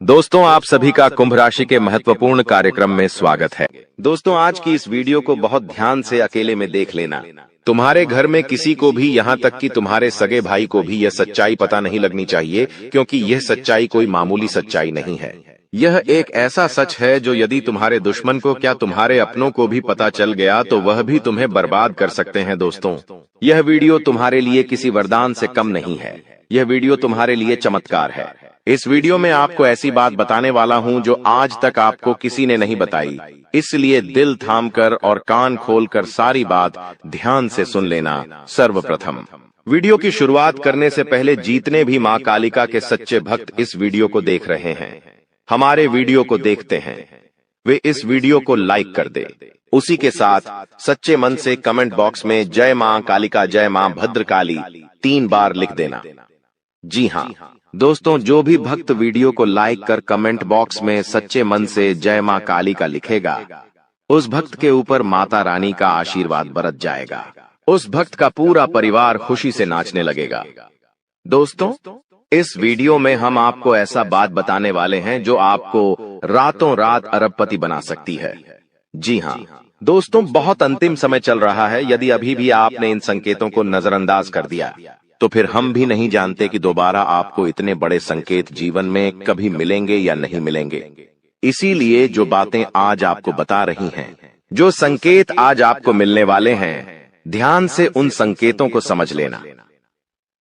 दोस्तों, आप सभी का कुंभ राशि के महत्वपूर्ण कार्यक्रम में स्वागत है। दोस्तों, आज की इस वीडियो को बहुत ध्यान से अकेले में देख लेना। तुम्हारे घर में किसी को भी, यहाँ तक कि तुम्हारे सगे भाई को भी यह सच्चाई पता नहीं लगनी चाहिए, क्योंकि यह सच्चाई कोई मामूली सच्चाई नहीं है। यह एक ऐसा सच है जो यदि तुम्हारे दुश्मन को, क्या तुम्हारे अपनों को भी पता चल गया तो वह भी तुम्हें बर्बाद कर सकते हैं। दोस्तों, यह वीडियो तुम्हारे लिए किसी वरदान से कम नहीं है। यह वीडियो तुम्हारे लिए चमत्कार है। इस वीडियो में आपको ऐसी बात बताने वाला हूं जो आज तक आपको किसी ने नहीं बताई, इसलिए दिल थामकर और कान खोलकर सारी बात ध्यान से सुन लेना। सर्वप्रथम, वीडियो की शुरुआत करने से पहले जितने भी मां कालिका के सच्चे भक्त इस वीडियो को देख रहे हैं, हमारे वीडियो को देखते हैं, वे इस वीडियो को लाइक कर दे। उसी के साथ सच्चे मन से कमेंट बॉक्स में जय मां कालिका, जय मां भद्रकाली 3 बार लिख देना। जी हाँ दोस्तों, जो भी भक्त वीडियो को लाइक कर कमेंट बॉक्स में सच्चे मन से जय मां काली का लिखेगा, उस भक्त के ऊपर माता रानी का आशीर्वाद बरस जाएगा। उस भक्त का पूरा परिवार खुशी से नाचने लगेगा। दोस्तों, इस वीडियो में हम आपको ऐसा बात बताने वाले हैं जो आपको रातों रात अरबपति बना सकती है। जी हाँ दोस्तों, बहुत अंतिम समय चल रहा है। यदि अभी भी आपने इन संकेतों को नजरअंदाज कर दिया तो फिर हम भी नहीं जानते कि दोबारा आपको इतने बड़े संकेत जीवन में कभी मिलेंगे या नहीं मिलेंगे। इसीलिए जो बातें आज आपको बता रही हैं, जो संकेत आज आपको मिलने वाले हैं, ध्यान से उन संकेतों को समझ लेना।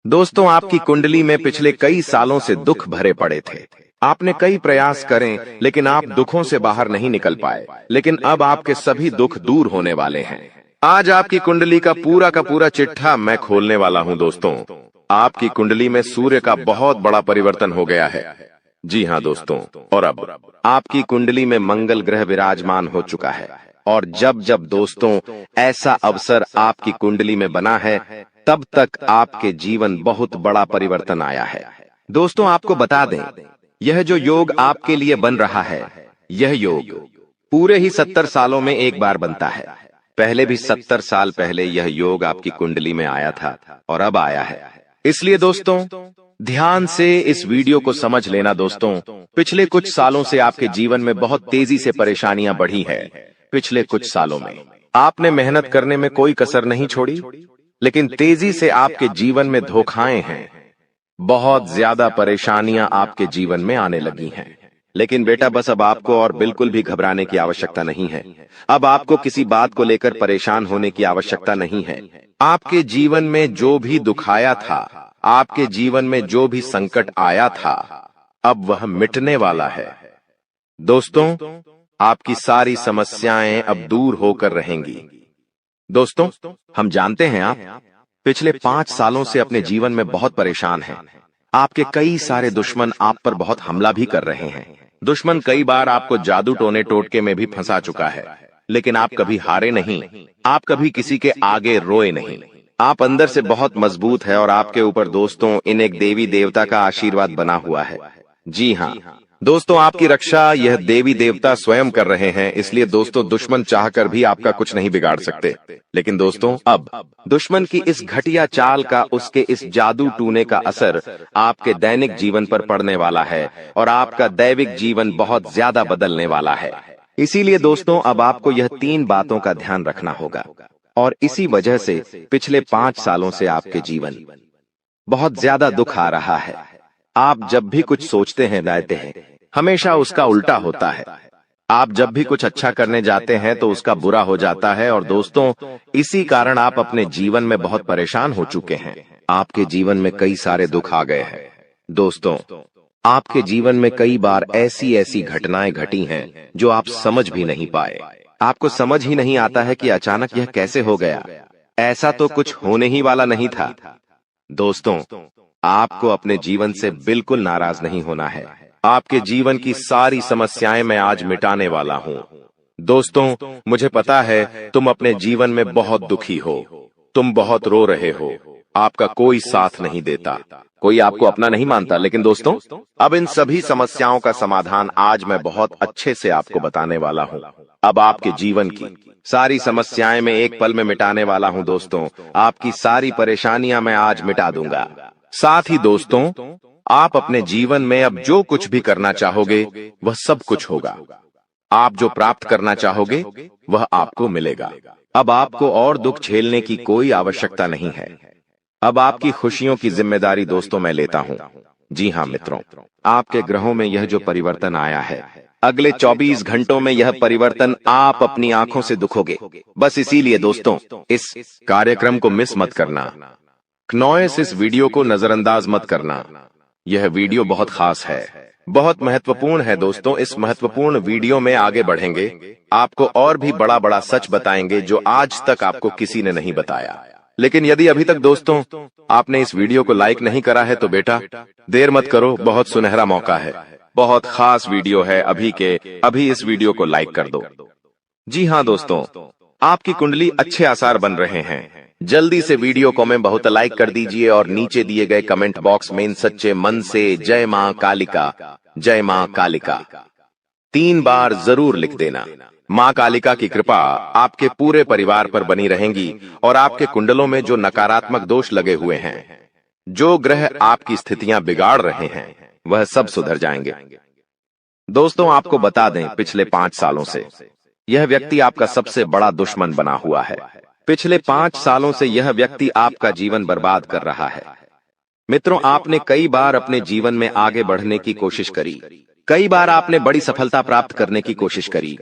दोस्तों, आपकी कुंडली में पिछले कई सालों से दुख भरे पड़े थे। आपने कई प्रयास करें, लेकिन आप दुखों से बाहर नहीं निकल पाए। लेकिन अब आपके सभी दुख दूर होने वाले हैं। आज आपकी कुंडली का पूरा चिट्ठा मैं खोलने वाला हूं। दोस्तों, आपकी कुंडली में सूर्य का बहुत बड़ा परिवर्तन हो गया है। जी हाँ दोस्तों, और अब आपकी कुंडली में मंगल ग्रह विराजमान हो चुका है। और जब जब दोस्तों ऐसा अवसर आपकी कुंडली में बना है, तब तक आपके जीवन बहुत बड़ा परिवर्तन आया है। दोस्तों, आपको बता दें, यह जो योग आपके लिए बन रहा है, यह योग पूरे ही 70 सालों में एक बार बनता है। पहले भी 70 साल पहले यह योग आपकी कुंडली में आया था और अब आया है। इसलिए दोस्तों, ध्यान से इस वीडियो को समझ लेना। दोस्तों, पिछले कुछ सालों से आपके जीवन में बहुत तेजी से परेशानियां बढ़ी है। पिछले कुछ सालों में आपने मेहनत करने में कोई कसर नहीं छोड़ी, लेकिन तेजी से आपके जीवन में धोखाएं हैं। बहुत ज्यादा परेशानियां आपके जीवन में आने लगी हैं। लेकिन बेटा, बस अब आपको और बिल्कुल भी घबराने की आवश्यकता नहीं है। अब आपको किसी बात को लेकर परेशान होने की आवश्यकता नहीं है। आपके जीवन में जो भी दुख आया था, आपके जीवन में जो भी संकट आया था, अब वह मिटने वाला है। दोस्तों, आपकी सारी समस्याएं अब दूर होकर रहेंगी। दोस्तों, हम जानते हैं आप पिछले 5 सालों से अपने जीवन में बहुत परेशान हैं। आपके कई सारे दुश्मन आप पर बहुत हमला भी कर रहे हैं। दुश्मन कई बार आपको जादू टोने टोटके में भी फंसा चुका है, लेकिन आप कभी हारे नहीं। आप कभी किसी के आगे रोए नहीं। आप अंदर से बहुत मजबूत है और आपके ऊपर दोस्तों इन एक देवी देवता का आशीर्वाद बना हुआ है। जी हाँ दोस्तों, आपकी रक्षा यह देवी देवता स्वयं कर रहे हैं। इसलिए दोस्तों, दुश्मन चाहकर भी आपका कुछ नहीं बिगाड़ सकते। लेकिन दोस्तों, अब दुश्मन की इस घटिया चाल का, उसके इस जादू टूने का असर आपके दैनिक जीवन पर पड़ने वाला है और आपका दैविक जीवन बहुत ज्यादा बदलने वाला है। इसीलिए दोस्तों, अब आपको यह 3 बातों का ध्यान रखना होगा। और इसी वजह से पिछले 5 सालों से आपके जीवन बहुत ज्यादा दुख आ रहा है। आप जब भी कुछ सोचते हैं, रहते हैं, हमेशा उसका उल्टा होता है। आप जब भी कुछ अच्छा करने जाते हैं तो उसका बुरा हो जाता है। और दोस्तों, इसी कारण आप अपने जीवन में बहुत परेशान हो चुके हैं। आपके जीवन में कई सारे दुख आ गए हैं। दोस्तों, आपके जीवन में कई बार ऐसी घटनाएं घटी हैं जो आप समझ भी नहीं पाए। आपको समझ ही नहीं आता है कि अचानक यह कैसे हो गया। ऐसा तो कुछ होने ही वाला नहीं था। दोस्तों, आपको अपने जीवन से बिल्कुल नाराज नहीं होना है। आपके जीवन की सारी समस्याएं मैं आज मिटाने वाला हूं। दोस्तों, मुझे पता है तुम अपने जीवन में बहुत दुखी हो, तुम बहुत रो रहे हो। आपका कोई साथ नहीं देता, कोई आपको अपना नहीं मानता। लेकिन दोस्तों, अब इन सभी समस्याओं का समाधान आज मैं बहुत अच्छे से आपको बताने वाला हूं। अब आपके जीवन की सारी समस्याएं मैं एक पल में मिटाने वाला हूं। दोस्तों, आपकी सारी परेशानियां मैं आज मिटा दूंगा। साथ ही दोस्तों, आप अपने जीवन में अब जो कुछ भी करना चाहोगे वह सब कुछ होगा। आप जो प्राप्त करना चाहोगे वह आपको मिलेगा। अब आपको और दुख झेलने की कोई आवश्यकता नहीं है। अब आपकी खुशियों की जिम्मेदारी दोस्तों मैं लेता हूं। जी हां मित्रों, आपके ग्रहों में यह जो परिवर्तन आया है, अगले 24 घंटों में यह परिवर्तन आप अपनी आंखों से दुखोगे। बस इसीलिए दोस्तों इस कार्यक्रम को मिस मत करना। क्नॉयस इस वीडियो को नजरअंदाज मत करना। यह वीडियो बहुत खास है, बहुत महत्वपूर्ण है दोस्तों। इस महत्वपूर्ण वीडियो में आगे बढ़ेंगे, आपको और भी बड़ा बड़ा सच बताएंगे जो आज तक आपको किसी ने नहीं बताया। लेकिन यदि अभी तक दोस्तों आपने इस वीडियो को लाइक नहीं करा है तो बेटा देर मत करो, बहुत सुनहरा मौका है, बहुत खास वीडियो है। अभी इस वीडियो को लाइक कर दो। जी हाँ दोस्तों, आपकी कुंडली अच्छे आसार बन रहे हैं। जल्दी से वीडियो को में बहुत लाइक कर दीजिए और नीचे दिए गए कमेंट बॉक्स में सच्चे मन से जय मां कालिका, जय मां कालिका 3 बार जरूर लिख देना। मां कालिका की कृपा आपके पूरे परिवार पर बनी रहेंगी और आपके कुंडलों में जो नकारात्मक दोष लगे हुए हैं, जो ग्रह आपकी स्थितियां बिगाड़ रहे हैं, वह सब सुधर जाएंगे। दोस्तों आपको बता दें, पिछले 5 सालों से यह व्यक्ति आपका सबसे बड़ा दुश्मन बना हुआ है। पिछले 5 सालों से यह व्यक्ति आपका जीवन बर्बाद कर रहा है। मित्रों, आपने कई बार अपने जीवन में आगे बढ़ने की कोशिश करी, कई बार आपने बड़ी सफलता प्राप्त करने की कोशिश करी,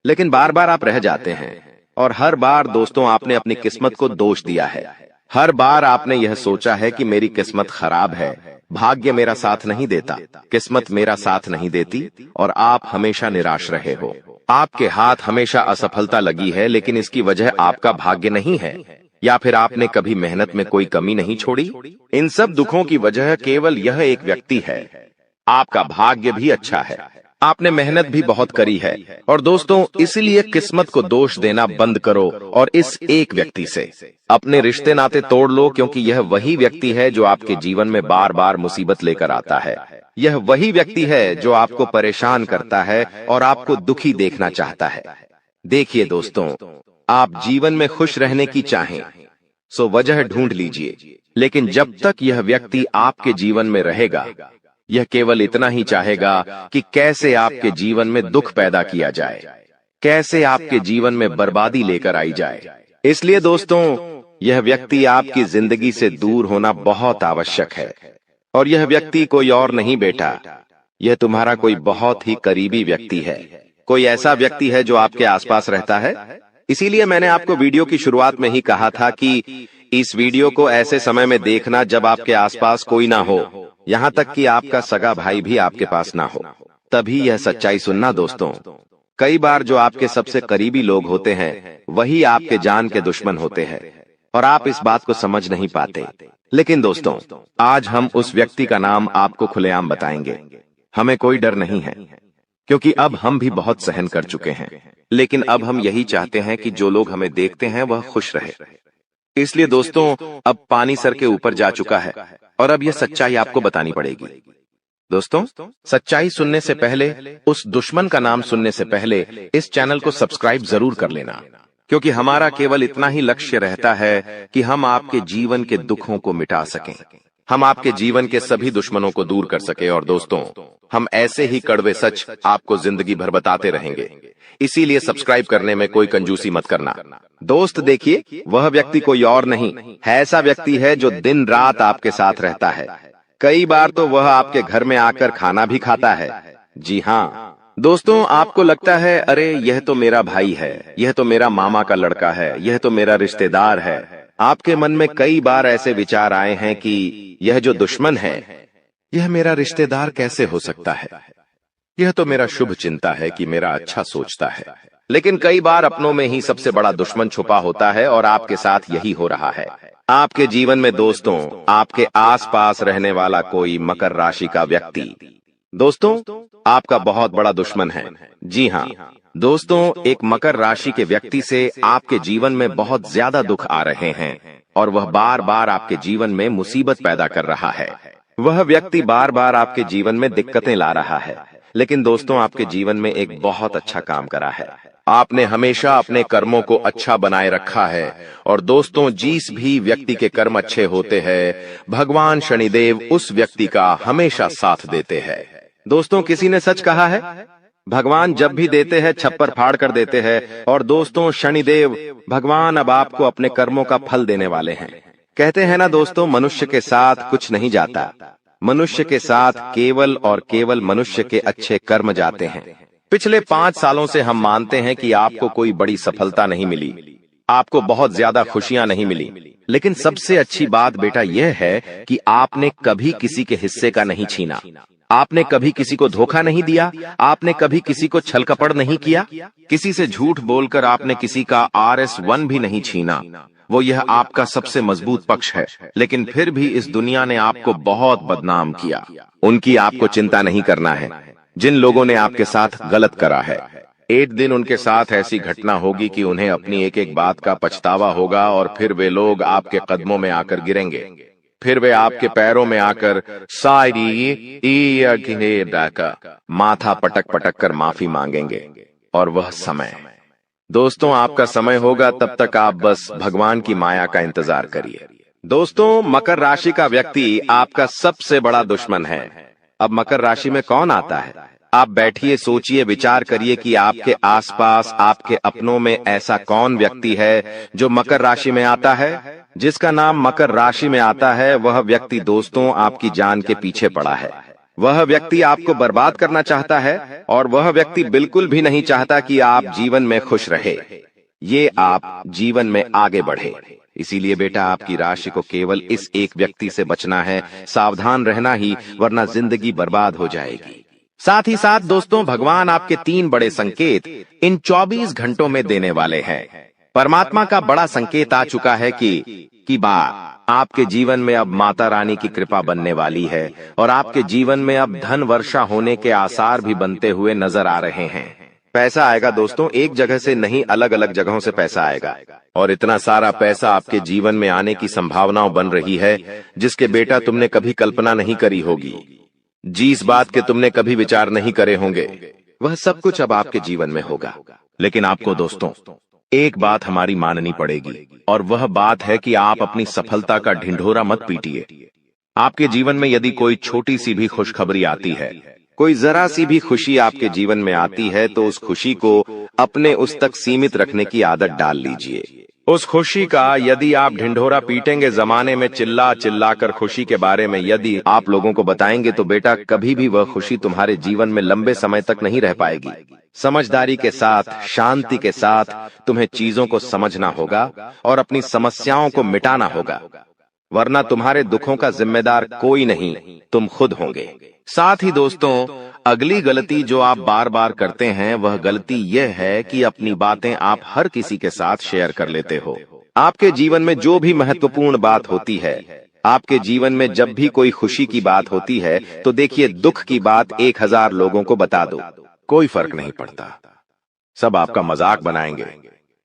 लेकिन बार बार आप रह जाते हैं। और हर बार दोस्तों आपने अपनी किस्मत को दोष दिया है। हर बार आपने यह सोचा है कि मेरी किस्मत खराब है, भाग्य मेरा साथ नहीं देता, किस्मत मेरा साथ नहीं देती, और आप हमेशा निराश रहे हो। आपके हाथ हमेशा असफलता लगी है, लेकिन इसकी वजह आपका भाग्य नहीं है, या फिर आपने कभी मेहनत में कोई कमी नहीं छोड़ी। इन सब दुखों की वजह केवल यह एक व्यक्ति है। आपका भाग्य भी अच्छा है, आपने मेहनत भी बहुत करी है। और दोस्तों इसलिए किस्मत को दोष देना बंद करो और इस एक व्यक्ति से अपने रिश्ते नाते तोड़ लो, क्योंकि यह वही व्यक्ति है जो आपके जीवन में बार बार मुसीबत लेकर आता है। यह वही व्यक्ति है जो आपको परेशान करता है और आपको दुखी देखना चाहता है। देखिए दोस्तों, आप जीवन में खुश रहने की चाहें सो वजह ढूंढ लीजिए, लेकिन जब तक यह व्यक्ति आपके जीवन में रहेगा, यह केवल इतना ही चाहेगा कि कैसे आपके जीवन में दुख पैदा किया जाए, कैसे आपके जीवन में बर्बादी लेकर आई जाए। इसलिए दोस्तों यह व्यक्ति आपकी जिंदगी से दूर होना बहुत आवश्यक है। और यह व्यक्ति कोई और नहीं बेटा, यह तुम्हारा कोई बहुत ही करीबी व्यक्ति है, कोई ऐसा व्यक्ति है जो आपके आसपास रहता है। इसीलिए मैंने आपको वीडियो की शुरुआत में ही कहा था कि इस वीडियो को ऐसे समय में देखना जब आपके आसपास कोई ना हो, यहाँ तक कि आपका सगा भाई भी आपके पास ना हो, तभी यह सच्चाई सुनना दोस्तों। कई बार जो आपके सबसे करीबी लोग होते हैं वही आपके जान के दुश्मन होते हैं, और आप इस बात को समझ नहीं पाते। लेकिन दोस्तों आज हम उस व्यक्ति का नाम आपको खुलेआम बताएंगे। हमें कोई डर नहीं है, क्योंकि अब हम भी बहुत सहन कर चुके हैं। लेकिन अब हम यही चाहते हैं कि जो लोग हमें देखते हैं वह खुश रहे। इसलिए दोस्तों अब पानी सर के ऊपर जा चुका है और अब यह सच्चाई आपको बतानी पड़ेगी। दोस्तों सच्चाई सुनने से पहले, उस दुश्मन का नाम सुनने से पहले इस चैनल को सब्सक्राइब जरूर कर लेना, क्योंकि हमारा केवल इतना ही लक्ष्य रहता है कि हम आपके जीवन के दुखों को मिटा सकें, हम आपके जीवन के सभी दुश्मनों को दूर कर सके। और दोस्तों हम ऐसे ही कड़वे सच आपको जिंदगी भर बताते रहेंगे, इसीलिए सब्सक्राइब करने में कोई कंजूसी मत करना। दोस्त देखिए, वह व्यक्ति कोई और नहीं है, ऐसा व्यक्ति है जो दिन रात आपके साथ रहता है। कई बार तो वह आपके घर में आकर खाना भी खाता है। जी हाँ दोस्तों, आपको लगता है अरे यह तो मेरा भाई है, यह तो मेरा मामा का लड़का है, यह तो मेरा रिश्तेदार है। आपके मन में कई बार ऐसे विचार आए हैं कि यह जो दुश्मन है यह मेरा रिश्तेदार कैसे हो सकता है, यह तो मेरा शुभ चिंता है कि मेरा अच्छा सोचता है। लेकिन कई बार अपनों में ही सबसे बड़ा दुश्मन छुपा होता है और आपके साथ यही हो रहा है। आपके जीवन में दोस्तों आपके आसपास रहने वाला कोई मकर राशि का व्यक्ति दोस्तों आपका बहुत बड़ा दुश्मन है। जी हाँ दोस्तों, एक मकर राशि के व्यक्ति से आपके जीवन में बहुत ज्यादा दुख आ रहे हैं और वह बार बार आपके जीवन में मुसीबत पैदा कर रहा है। वह व्यक्ति बार बार आपके जीवन में दिक्कतें ला रहा है, लेकिन दोस्तों आपके जीवन में एक बहुत अच्छा काम करा है। आपने हमेशा अपने कर्मों को अच्छा बनाए रखा है। और दोस्तों, जिस भी व्यक्ति के कर्म अच्छे होते हैं, भगवान शनिदेव उस व्यक्ति का हमेशा साथ देते हैं। दोस्तों, किसी ने सच कहा है, भगवान जब भी देते हैं छप्पर फाड़ कर देते हैं। और दोस्तों, शनिदेव भगवान अब आपको अपने कर्मों का फल देने वाले हैं। कहते हैं ना दोस्तों, मनुष्य के साथ कुछ नहीं जाता, मनुष्य के साथ केवल और केवल मनुष्य के अच्छे कर्म जाते हैं। पिछले 5 सालों से हम मानते हैं कि आपको कोई बड़ी सफलता नहीं मिली, आपको बहुत ज्यादा खुशियां नहीं मिली, लेकिन सबसे अच्छी बात बेटा यह है कि आपने कभी किसी के हिस्से का नहीं छीना, आपने कभी किसी को धोखा नहीं दिया, आपने कभी किसी को छल कपट नहीं किया, किसी से झूठ बोलकर आपने किसी का RS1 भी नहीं छीना। वो यह आपका सबसे मजबूत पक्ष है। लेकिन फिर भी इस दुनिया ने आपको बहुत बदनाम किया। उनकी आपको चिंता नहीं करना है, जिन लोगों ने आपके साथ गलत करा है। एक दिन उनके साथ ऐसी घटना होगी कि उन्हें अपनी एक एक बात का पछतावा होगा, और फिर वे लोग आपके कदमों में आकर गिरेंगे, फिर वे आपके पैरों में आकर माथा पटक पटक कर माफी मांगेंगे। और वह समय दोस्तों आपका समय होगा, तब तक आप बस भगवान की माया का इंतजार करिए। दोस्तों, मकर राशि का व्यक्ति आपका सबसे बड़ा दुश्मन है। अब मकर राशि में कौन आता है? आप बैठिए, सोचिए, विचार करिए कि आपके आसपास, आपके अपनों में ऐसा कौन व्यक्ति है जो मकर राशि में आता है। जिसका नाम मकर राशि में आता है, वह व्यक्ति दोस्तों आपकी जान के पीछे पड़ा है। वह व्यक्ति आपको बर्बाद करना चाहता है, और वह व्यक्ति बिल्कुल भी नहीं चाहता कि आप जीवन में खुश रहे, ये आप जीवन में आगे बढ़े। इसीलिए बेटा, आपकी राशि को केवल इस एक व्यक्ति से बचना है, सावधान रहना ही, वरना जिंदगी बर्बाद हो जाएगी। साथ ही साथ दोस्तों, भगवान आपके 3 बड़े संकेत इन 24 घंटों में देने वाले हैं। परमात्मा का बड़ा संकेत आ चुका है कि आपके जीवन में अब माता रानी की कृपा बनने वाली है, और आपके जीवन में अब धन वर्षा होने के आसार भी बनते हुए नजर आ रहे हैं। पैसा आएगा दोस्तों, एक जगह से नहीं, अलग अलग जगहों से पैसा आएगा, और इतना सारा पैसा आपके जीवन में आने की संभावनाएं बन रही है, जिसके बेटा तुमने कभी कल्पना नहीं करी होगी। जिस बात के तुमने कभी विचार नहीं करे होंगे, वह सब कुछ अब आपके जीवन में होगा। लेकिन आपको दोस्तों एक बात हमारी माननी पड़ेगी, और वह बात है कि आप अपनी सफलता का ढिंढोरा मत पीटिए। आपके जीवन में यदि कोई छोटी सी भी खुशखबरी आती है, कोई जरा सी भी खुशी आपके जीवन में आती है, तो उस खुशी को अपने उस तक सीमित रखने की आदत डाल लीजिए। उस खुशी का यदि आप ढिंढोरा पीटेंगे, जमाने में चिल्ला चिल्ला कर खुशी के बारे में यदि आप लोगों को बताएंगे, तो बेटा कभी भी वह खुशी तुम्हारे जीवन में लंबे समय तक नहीं रह पाएगी। समझदारी के साथ, शांति के साथ तुम्हें चीजों को समझना होगा और अपनी समस्याओं को मिटाना होगा, वरना तुम्हारे दुखों का जिम्मेदार कोई नहीं, तुम खुद होंगे। साथ ही दोस्तों, अगली गलती जो आप बार बार करते हैं, वह गलती यह है कि अपनी बातें आप हर किसी के साथ शेयर कर लेते हो। आपके जीवन में जो भी महत्वपूर्ण बात होती है, आपके जीवन में जब भी कोई खुशी की बात होती है, तो देखिए, दुख की बात 1000 लोगों को बता दो, कोई फर्क नहीं पड़ता। सब आपका मजाक बनाएंगे,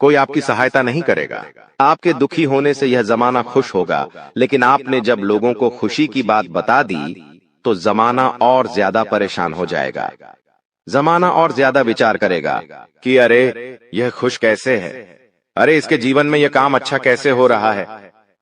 कोई आपकी सहायता नहीं करेगा। आपके दुखी होने से यह जमाना खुश होगा, लेकिन आपने जब लोगों को खुशी की बात बता दी, तो जमाना और ज्यादा परेशान हो जाएगा। जमाना और ज्यादा विचार करेगा कि अरे यह खुश कैसे है, अरे इसके जीवन में यह काम अच्छा कैसे हो रहा है,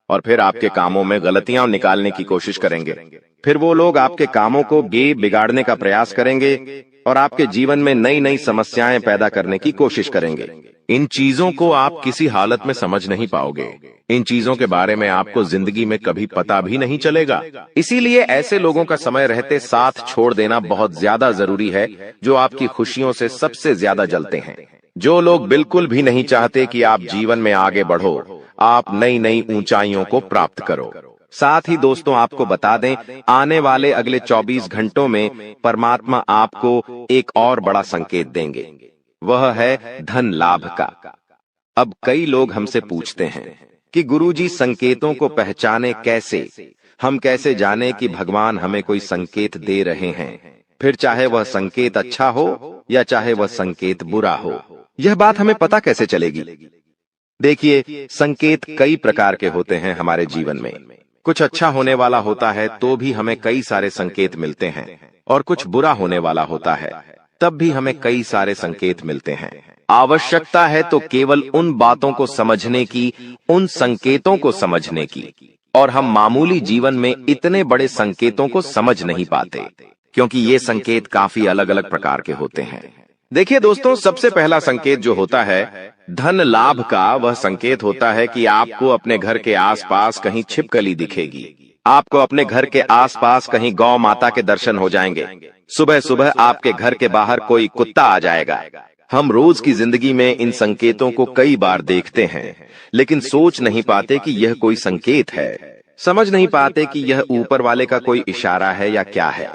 और फिर आपके कामों में गलतियां निकालने की कोशिश करेंगे। फिर वो लोग आपके कामों को बिगाड़ने का प्रयास करेंगे और आपके जीवन में नई नई समस्याएं पैदा करने की कोशिश करेंगे। इन चीजों को आप किसी हालत में समझ नहीं पाओगे। इन चीजों के बारे में आपको जिंदगी में कभी पता भी नहीं चलेगा। इसीलिए ऐसे लोगों का समय रहते साथ छोड़ देना बहुत ज्यादा जरूरी है, जो आपकी खुशियों से सबसे ज्यादा जलते हैं। जो लोग बिल्कुल भी नहीं चाहते कि आप जीवन में आगे बढ़ो, आप नई नई ऊंचाइयों को प्राप्त करो। साथ ही दोस्तों, आपको बता दें, आने वाले अगले 24 घंटों में परमात्मा आपको एक और बड़ा संकेत देंगे, वह है धन लाभ का। अब कई लोग हमसे पूछते हैं कि गुरुजी, संकेतों को पहचाने कैसे? हम कैसे जाने कि भगवान हमें कोई संकेत दे रहे हैं, फिर चाहे वह संकेत अच्छा हो या चाहे वह संकेत बुरा हो? यह बात हमें पता कैसे चलेगी? देखिए, संकेत कई प्रकार के होते हैं हमारे जीवन में। कुछ अच्छा होने वाला होता है तो भी हमें कई सारे संकेत मिलते हैं, और कुछ बुरा होने वाला होता है तब भी हमें कई सारे संकेत मिलते हैं। आवश्यकता है तो केवल उन बातों को समझने की, उन संकेतों को समझने की। और हम मामूली जीवन में इतने बड़े संकेतों को समझ नहीं पाते, क्योंकि ये संकेत काफी अलग अलग प्रकार के होते हैं। देखिए दोस्तों, सबसे पहला संकेत जो होता है धन लाभ का, वह संकेत होता है कि आपको अपने घर के आसपास कहीं छिपकली दिखेगी। आपको अपने घर के आसपास कहीं गौ माता के दर्शन हो जाएंगे। सुबह सुबह आपके घर के बाहर कोई कुत्ता आ जाएगा। हम रोज की जिंदगी में इन संकेतों को कई बार देखते हैं, लेकिन सोच नहीं पाते कि यह कोई संकेत है। समझ नहीं पाते कि यह ऊपर वाले का कोई इशारा है या क्या है।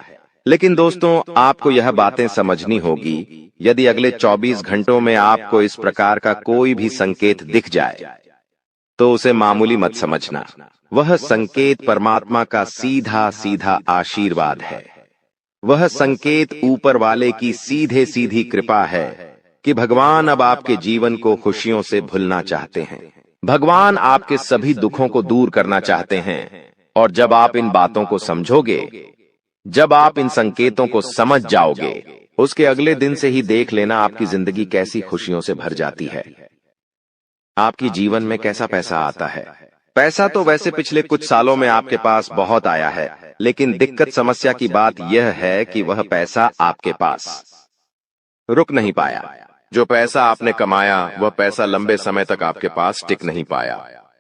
लेकिन दोस्तों, आपको यह बातें समझनी होगी। यदि अगले 24 घंटों में आपको इस प्रकार का कोई भी संकेत दिख जाए, तो उसे मामूली मत समझना। वह संकेत परमात्मा का सीधा सीधा आशीर्वाद है। वह संकेत ऊपर वाले की सीधे सीधी कृपा है कि भगवान अब आपके जीवन को खुशियों से भुलना चाहते हैं। भगवान आपके सभी दुखों को दूर करना चाहते हैं। और जब आप इन बातों को समझोगे, जब आप इन संकेतों को समझ जाओगे, उसके अगले दिन से ही देख लेना आपकी जिंदगी कैसी खुशियों से भर जाती है। आपकी जीवन में कैसा पैसा आता है। पैसा तो वैसे पिछले कुछ सालों में आपके पास बहुत आया है, लेकिन दिक्कत समस्या की बात यह है कि वह पैसा आपके पास रुक नहीं पाया। जो पैसा आपने कमाया, वह पैसा लंबे समय तक आपके पास टिक नहीं पाया।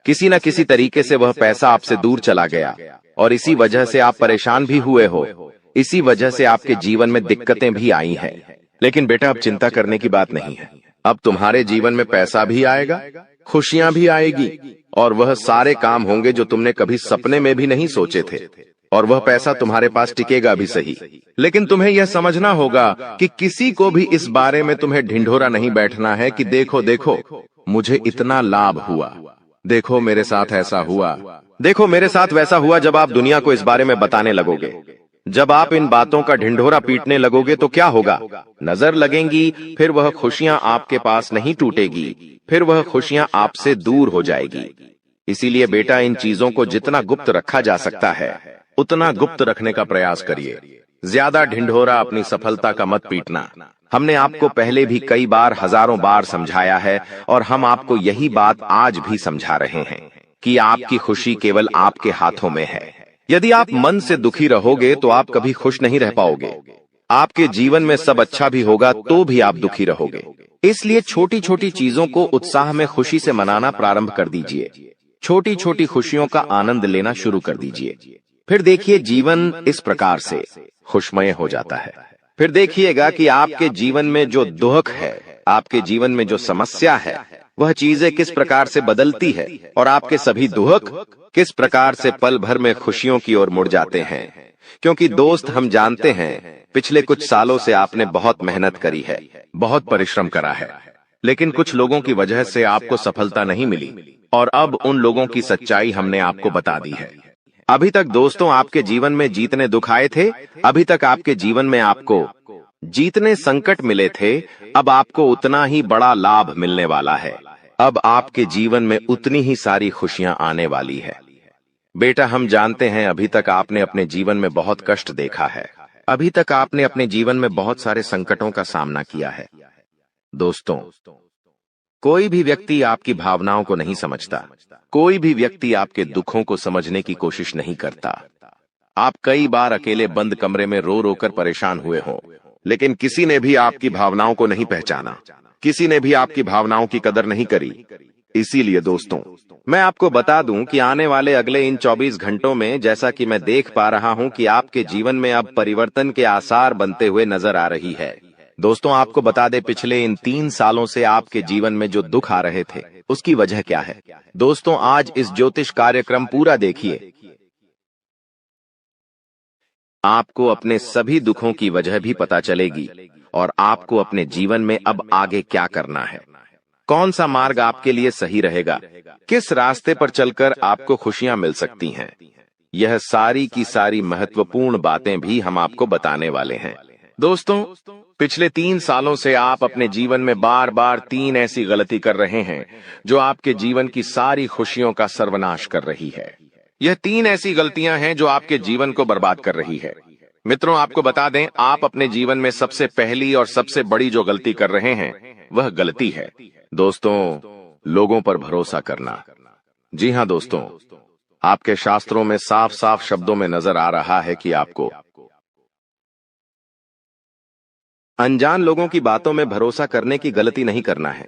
किसी न किसी तरीके से वह पैसा आपसे दूर चला गया, और इसी वजह से आप परेशान भी हुए हो। इसी वजह से आपके जीवन में दिक्कतें भी आई हैं। लेकिन बेटा, अब चिंता करने की बात नहीं है। अब तुम्हारे जीवन में पैसा भी आएगा, खुशियां भी आएगी, और वह सारे काम होंगे जो तुमने कभी सपने में भी नहीं सोचे थे। और वह पैसा तुम्हारे पास टिकेगा भी सही, लेकिन तुम्हें यह समझना होगा कि किसी को भी इस बारे में तुम्हें ढिंढोरा नहीं बैठना है कि देखो देखो मुझे इतना लाभ हुआ, देखो मेरे साथ ऐसा हुआ, देखो मेरे साथ वैसा हुआ। जब आप दुनिया को इस बारे में बताने लगोगे, जब आप इन बातों का ढिंढोरा पीटने लगोगे, तो क्या होगा? नजर लगेंगी, फिर वह खुशियां आपके पास नहीं टूटेगी, फिर वह खुशियां आपसे दूर हो जाएगी। इसीलिए बेटा, इन चीजों को जितना गुप्त रखा जा सकता है, उतना गुप्त रखने का प्रयास करिए। ज्यादा ढिंढोरा अपनी सफलता का मत पीटना। हमने आपको पहले भी कई बार, हजारों बार समझाया है, और हम आपको यही बात आज भी समझा रहे हैं कि आपकी खुशी केवल आपके हाथों में है। यदि आप मन से दुखी रहोगे तो आप कभी खुश नहीं रह पाओगे। आपके जीवन में सब अच्छा भी होगा तो भी आप दुखी रहोगे। इसलिए छोटी छोटी चीजों को उत्साह में खुशी से मनाना प्रारंभ कर दीजिए। छोटी छोटी खुशियों का आनंद लेना शुरू कर दीजिए। फिर देखिए, जीवन इस प्रकार से खुशमय हो जाता है। फिर देखिएगा कि आपके जीवन में जो दुख है, आपके जीवन में जो समस्या है, वह चीजें किस प्रकार से बदलती है, और आपके सभी दुख किस प्रकार से पल भर में खुशियों की ओर मुड़ जाते हैं। क्योंकि दोस्त, हम जानते हैं पिछले कुछ सालों से आपने बहुत मेहनत करी है, बहुत परिश्रम करा है, लेकिन कुछ लोगों की वजह से आपको सफलता नहीं मिली, और अब उन लोगों की सच्चाई हमने आपको बता दी है। अभी तक दोस्तों आपके जीवन में जितने दुख आए थे, अभी तक आपके जीवन में आपको जितने संकट मिले थे, अब आपको उतना ही बड़ा लाभ मिलने वाला है। अब आपके जीवन में उतनी ही सारी खुशियां आने वाली है। बेटा, हम जानते हैं अभी तक आपने अपने जीवन में बहुत कष्ट देखा है। अभी तक आपने अपने जीवन में बहुत सारे संकटों का सामना किया है। दोस्तों, कोई भी व्यक्ति आपकी भावनाओं को नहीं समझता। कोई भी व्यक्ति आपके दुखों को समझने की कोशिश नहीं करता। आप कई बार अकेले बंद कमरे में रो रो कर परेशान हुए हों, लेकिन किसी ने भी आपकी भावनाओं को नहीं पहचाना। किसी ने भी आपकी भावनाओं की कदर नहीं करी। इसीलिए दोस्तों, मैं आपको बता दूं कि आने वाले अगले इन 24 घंटों में, जैसा कि मैं देख पा रहा हूं कि आपके जीवन में अब परिवर्तन के आसार बनते हुए नजर आ रही है। दोस्तों, आपको बता दें, पिछले इन 3 सालों से आपके जीवन में जो दुख आ रहे थे, उसकी वजह क्या है? दोस्तों, आज इस ज्योतिष कार्यक्रम पूरा देखिए। आपको अपने सभी दुखों की वजह भी पता चलेगी, और आपको अपने जीवन में अब आगे क्या करना है, कौन सा मार्ग आपके लिए सही रहेगा, किस रास्ते पर चलकर आपको खुशियां मिल सकती हैं। यह सारी की सारी महत्वपूर्ण बातें भी हम आपको बताने वाले हैं। दोस्तों, पिछले 3 सालों से आप अपने जीवन में बार बार 3 ऐसी गलती कर रहे हैं जो आपके जीवन की सारी खुशियों का सर्वनाश कर रही है। यह 3 ऐसी गलतियां हैं जो आपके जीवन को बर्बाद कर रही है। मित्रों, आपको बता दें, आप अपने जीवन में सबसे पहली और सबसे बड़ी जो गलती कर रहे हैं वह गलती है दोस्तों, लोगों पर भरोसा करना। जी हां दोस्तों, आपके शास्त्रों में साफ साफ शब्दों में नजर आ रहा है कि आपको अनजान लोगों की बातों में भरोसा करने की गलती नहीं करना है।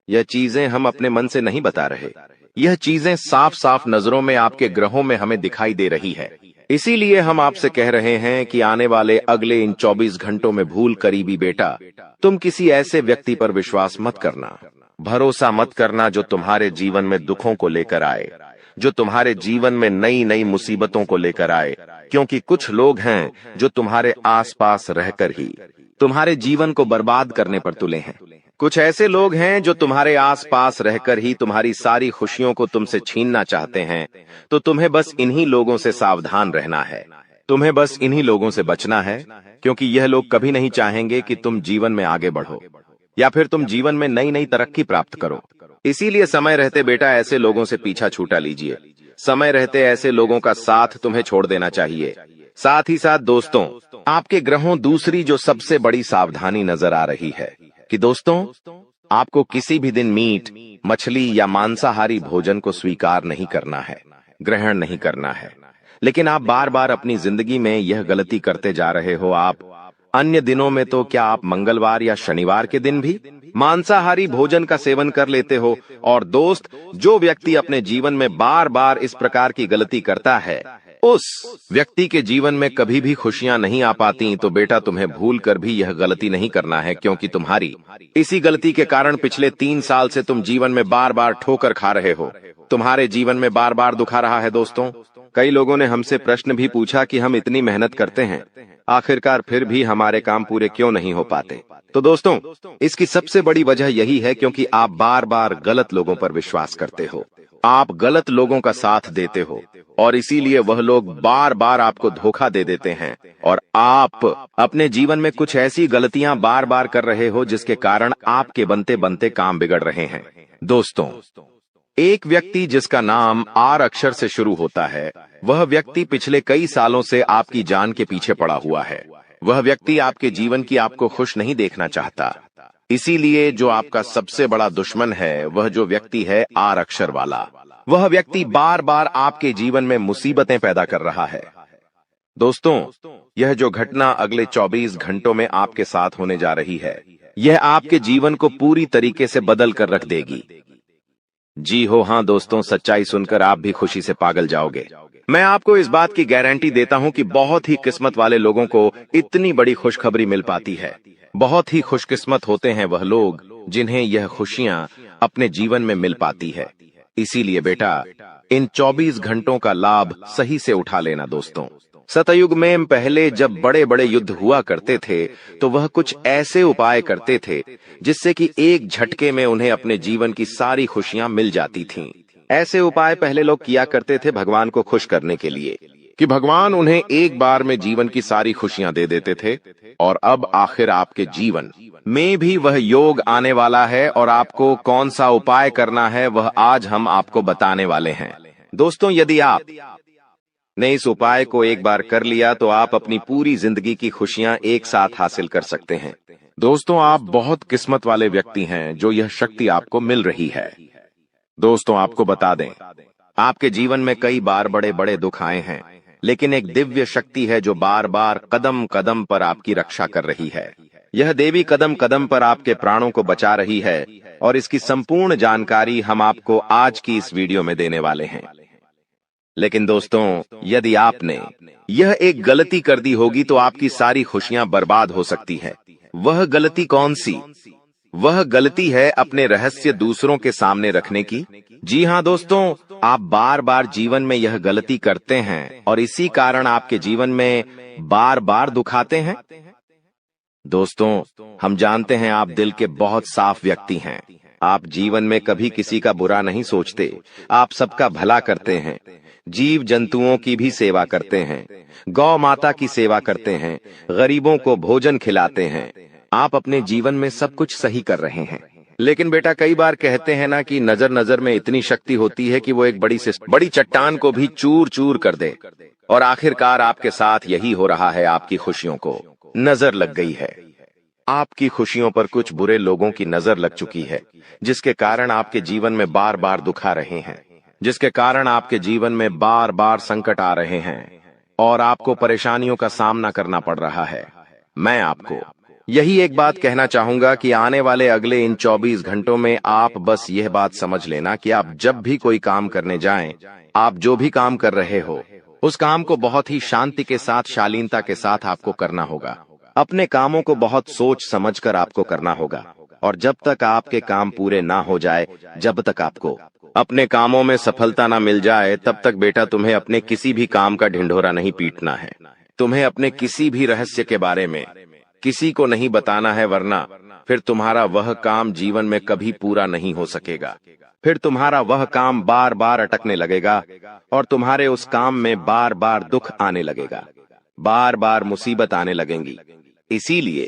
यह चीजें हम अपने मन से नहीं बता रहे, यह चीजें साफ साफ नजरों में आपके ग्रहों में हमें दिखाई दे रही है। इसीलिए हम आपसे कह रहे हैं कि आने वाले अगले इन 24 घंटों में भूल करीबी बेटा, तुम किसी ऐसे व्यक्ति पर विश्वास मत करना, भरोसा मत करना जो तुम्हारे जीवन में दुखों को लेकर आए, जो तुम्हारे जीवन में नई नई मुसीबतों को लेकर आए। क्योंकि कुछ लोग हैं जो तुम्हारे आसपास रहकर ही तुम्हारे जीवन को बर्बाद करने पर तुले हैं। कुछ ऐसे लोग हैं जो तुम्हारे आसपास रहकर ही तुम्हारी सारी खुशियों को तुमसे छीनना चाहते हैं। तो तुम्हें बस इन्हीं लोगों से सावधान रहना है, तुम्हें बस इन्हीं लोगों से बचना है, क्योंकि यह लोग कभी नहीं चाहेंगे कि तुम जीवन में आगे बढ़ो या फिर तुम जीवन में नई नई तरक्की प्राप्त करो। इसीलिए समय रहते बेटा ऐसे लोगों से पीछा छूटा लीजिए। समय रहते ऐसे लोगों का साथ तुम्हें छोड़ देना चाहिए। साथ ही साथ दोस्तों, आपके ग्रहों दूसरी जो सबसे बड़ी सावधानी नजर आ रही है कि दोस्तों, आपको किसी भी दिन मीट, मछली या मांसाहारी भोजन को स्वीकार नहीं करना है, ग्रहण नहीं करना है। लेकिन आप बार बार अपनी जिंदगी में यह गलती करते जा रहे हो। आप अन्य दिनों में तो क्या आप मंगलवार या शनिवार के दिन भी मांसाहारी भोजन का सेवन कर लेते हो। और दोस्त, जो व्यक्ति अपने जीवन में बार बार इस प्रकार की गलती करता है, उस व्यक्ति के जीवन में कभी भी खुशियां नहीं आ पाती। तो बेटा, तुम्हें भूल कर भी यह गलती नहीं करना है, क्योंकि तुम्हारी इसी गलती के कारण पिछले 3 साल से तुम जीवन में बार बार ठोकर खा रहे हो, तुम्हारे जीवन में बार बार दुख आ रहा है। दोस्तों, कई लोगों ने हमसे प्रश्न भी पूछा कि हम इतनी मेहनत करते हैं, आखिरकार फिर भी हमारे काम पूरे क्यों नहीं हो पाते। तो दोस्तों, इसकी सबसे बड़ी वजह यही है क्योंकि आप बार बार गलत लोगों पर विश्वास करते हो, आप गलत लोगों का साथ देते हो, और इसीलिए वह लोग बार बार आपको धोखा दे देते हैं। और आप अपने जीवन में कुछ ऐसी गलतियां बार बार कर रहे हो जिसके कारण आपके बनते बनते काम बिगड़ रहे हैं। दोस्तों, एक व्यक्ति जिसका नाम आर अक्षर से शुरू होता है, वह व्यक्ति पिछले कई सालों से आपकी जान के पीछे पड़ा हुआ है। वह व्यक्ति आपके जीवन की आपको खुश नहीं देखना चाहता। इसीलिए जो आपका सबसे बड़ा दुश्मन है, वह जो व्यक्ति है आर अक्षर वाला, वह व्यक्ति बार बार आपके जीवन में मुसीबतें पैदा कर रहा है। दोस्तों, यह जो घटना अगले 24 घंटों में आपके साथ होने जा रही है, यह आपके जीवन को पूरी तरीके से बदल कर रख देगी। जी हो, हाँ दोस्तों, सच्चाई सुनकर आप भी खुशी से पागल जाओगे। मैं आपको इस बात की गारंटी देता हूं कि बहुत ही किस्मत वाले लोगों को इतनी बड़ी खुशखबरी मिल पाती है। बहुत ही खुशकिस्मत होते हैं वह लोग जिन्हें यह खुशियां अपने जीवन में मिल पाती है। इसीलिए बेटा, इन 24 घंटों का लाभ सही से उठा लेना। दोस्तों, सतयुग में पहले जब बड़े बड़े युद्ध हुआ करते थे, तो वह कुछ ऐसे उपाय करते थे जिससे कि एक झटके में उन्हें अपने जीवन की सारी खुशियां मिल जाती थीं। ऐसे उपाय पहले लोग किया करते थे भगवान को खुश करने के लिए, कि भगवान उन्हें एक बार में जीवन की सारी खुशियां दे देते थे। और अब आखिर आपके जीवन में भी वह योग आने वाला है, और आपको कौन सा उपाय करना है वह आज हम आपको बताने वाले हैं। दोस्तों, यदि आप ने इस उपाय को एक बार कर लिया तो आप अपनी पूरी जिंदगी की खुशियां एक साथ हासिल कर सकते हैं। दोस्तों, आप बहुत किस्मत वाले व्यक्ति हैं जो यह शक्ति आपको मिल रही है। दोस्तों, आपको बता दें, आपके जीवन में कई बार बड़े बड़े दुख आए हैं, लेकिन एक दिव्य शक्ति है जो बार बार कदम कदम पर आपकी रक्षा कर रही है। यह देवी कदम कदम पर आपके प्राणों को बचा रही है, और इसकी संपूर्ण जानकारी हम आपको आज की इस वीडियो में देने वाले हैं। लेकिन दोस्तों, यदि आपने यह एक गलती कर दी होगी तो आपकी सारी खुशियां बर्बाद हो सकती है। वह गलती कौन सी? वह गलती है अपने रहस्य दूसरों के सामने रखने की। जी हां दोस्तों, आप बार बार जीवन में यह गलती करते हैं और इसी कारण आपके जीवन में बार बार दुख आते हैं। दोस्तों, हम जानते हैं आप दिल के बहुत साफ व्यक्ति हैं। आप जीवन में कभी किसी का बुरा नहीं सोचते, आप सबका भला करते हैं, जीव जंतुओं की भी सेवा करते हैं, गौ माता की सेवा करते हैं, गरीबों को भोजन खिलाते हैं। आप अपने जीवन में सब कुछ सही कर रहे हैं। लेकिन बेटा, कई बार कहते हैं ना कि नजर नजर में इतनी शक्ति होती है कि वो एक बड़ी से बड़ी चट्टान को भी चूर चूर कर दे। और आखिरकार आपके साथ यही हो रहा है। आपकी खुशियों को नजर लग गई है। आपकी खुशियों पर कुछ बुरे लोगों की नजर लग चुकी है, जिसके कारण आपके जीवन में बार बार दुख आ रहे हैं, जिसके कारण आपके जीवन में बार बार संकट आ रहे हैं और आपको परेशानियों का सामना करना पड़ रहा है। मैं आपको यही एक बात कहना चाहूंगा कि आने वाले अगले इन 24 घंटों में आप बस यह बात समझ लेना कि आप जब भी कोई काम करने जाएं, आप जो भी काम कर रहे हो, उस काम को बहुत ही शांति के साथ, शालीनता के साथ आपको करना होगा। अपने कामों को बहुत सोच समझकर आपको करना होगा और जब तक आपके काम पूरे ना हो जाए, जब तक आपको अपने कामों में सफलता ना मिल जाए, तब तक बेटा तुम्हें अपने किसी भी काम का ढिंढोरा नहीं पीटना है। तुम्हें अपने किसी भी रहस्य के बारे में किसी को नहीं बताना है, वरना फिर तुम्हारा वह काम जीवन में कभी पूरा नहीं हो सकेगा। फिर तुम्हारा वह काम बार बार अटकने लगेगा और तुम्हारे उस काम में बार बार दुख आने लगेगा, बार बार मुसीबत आने लगेंगी। इसीलिए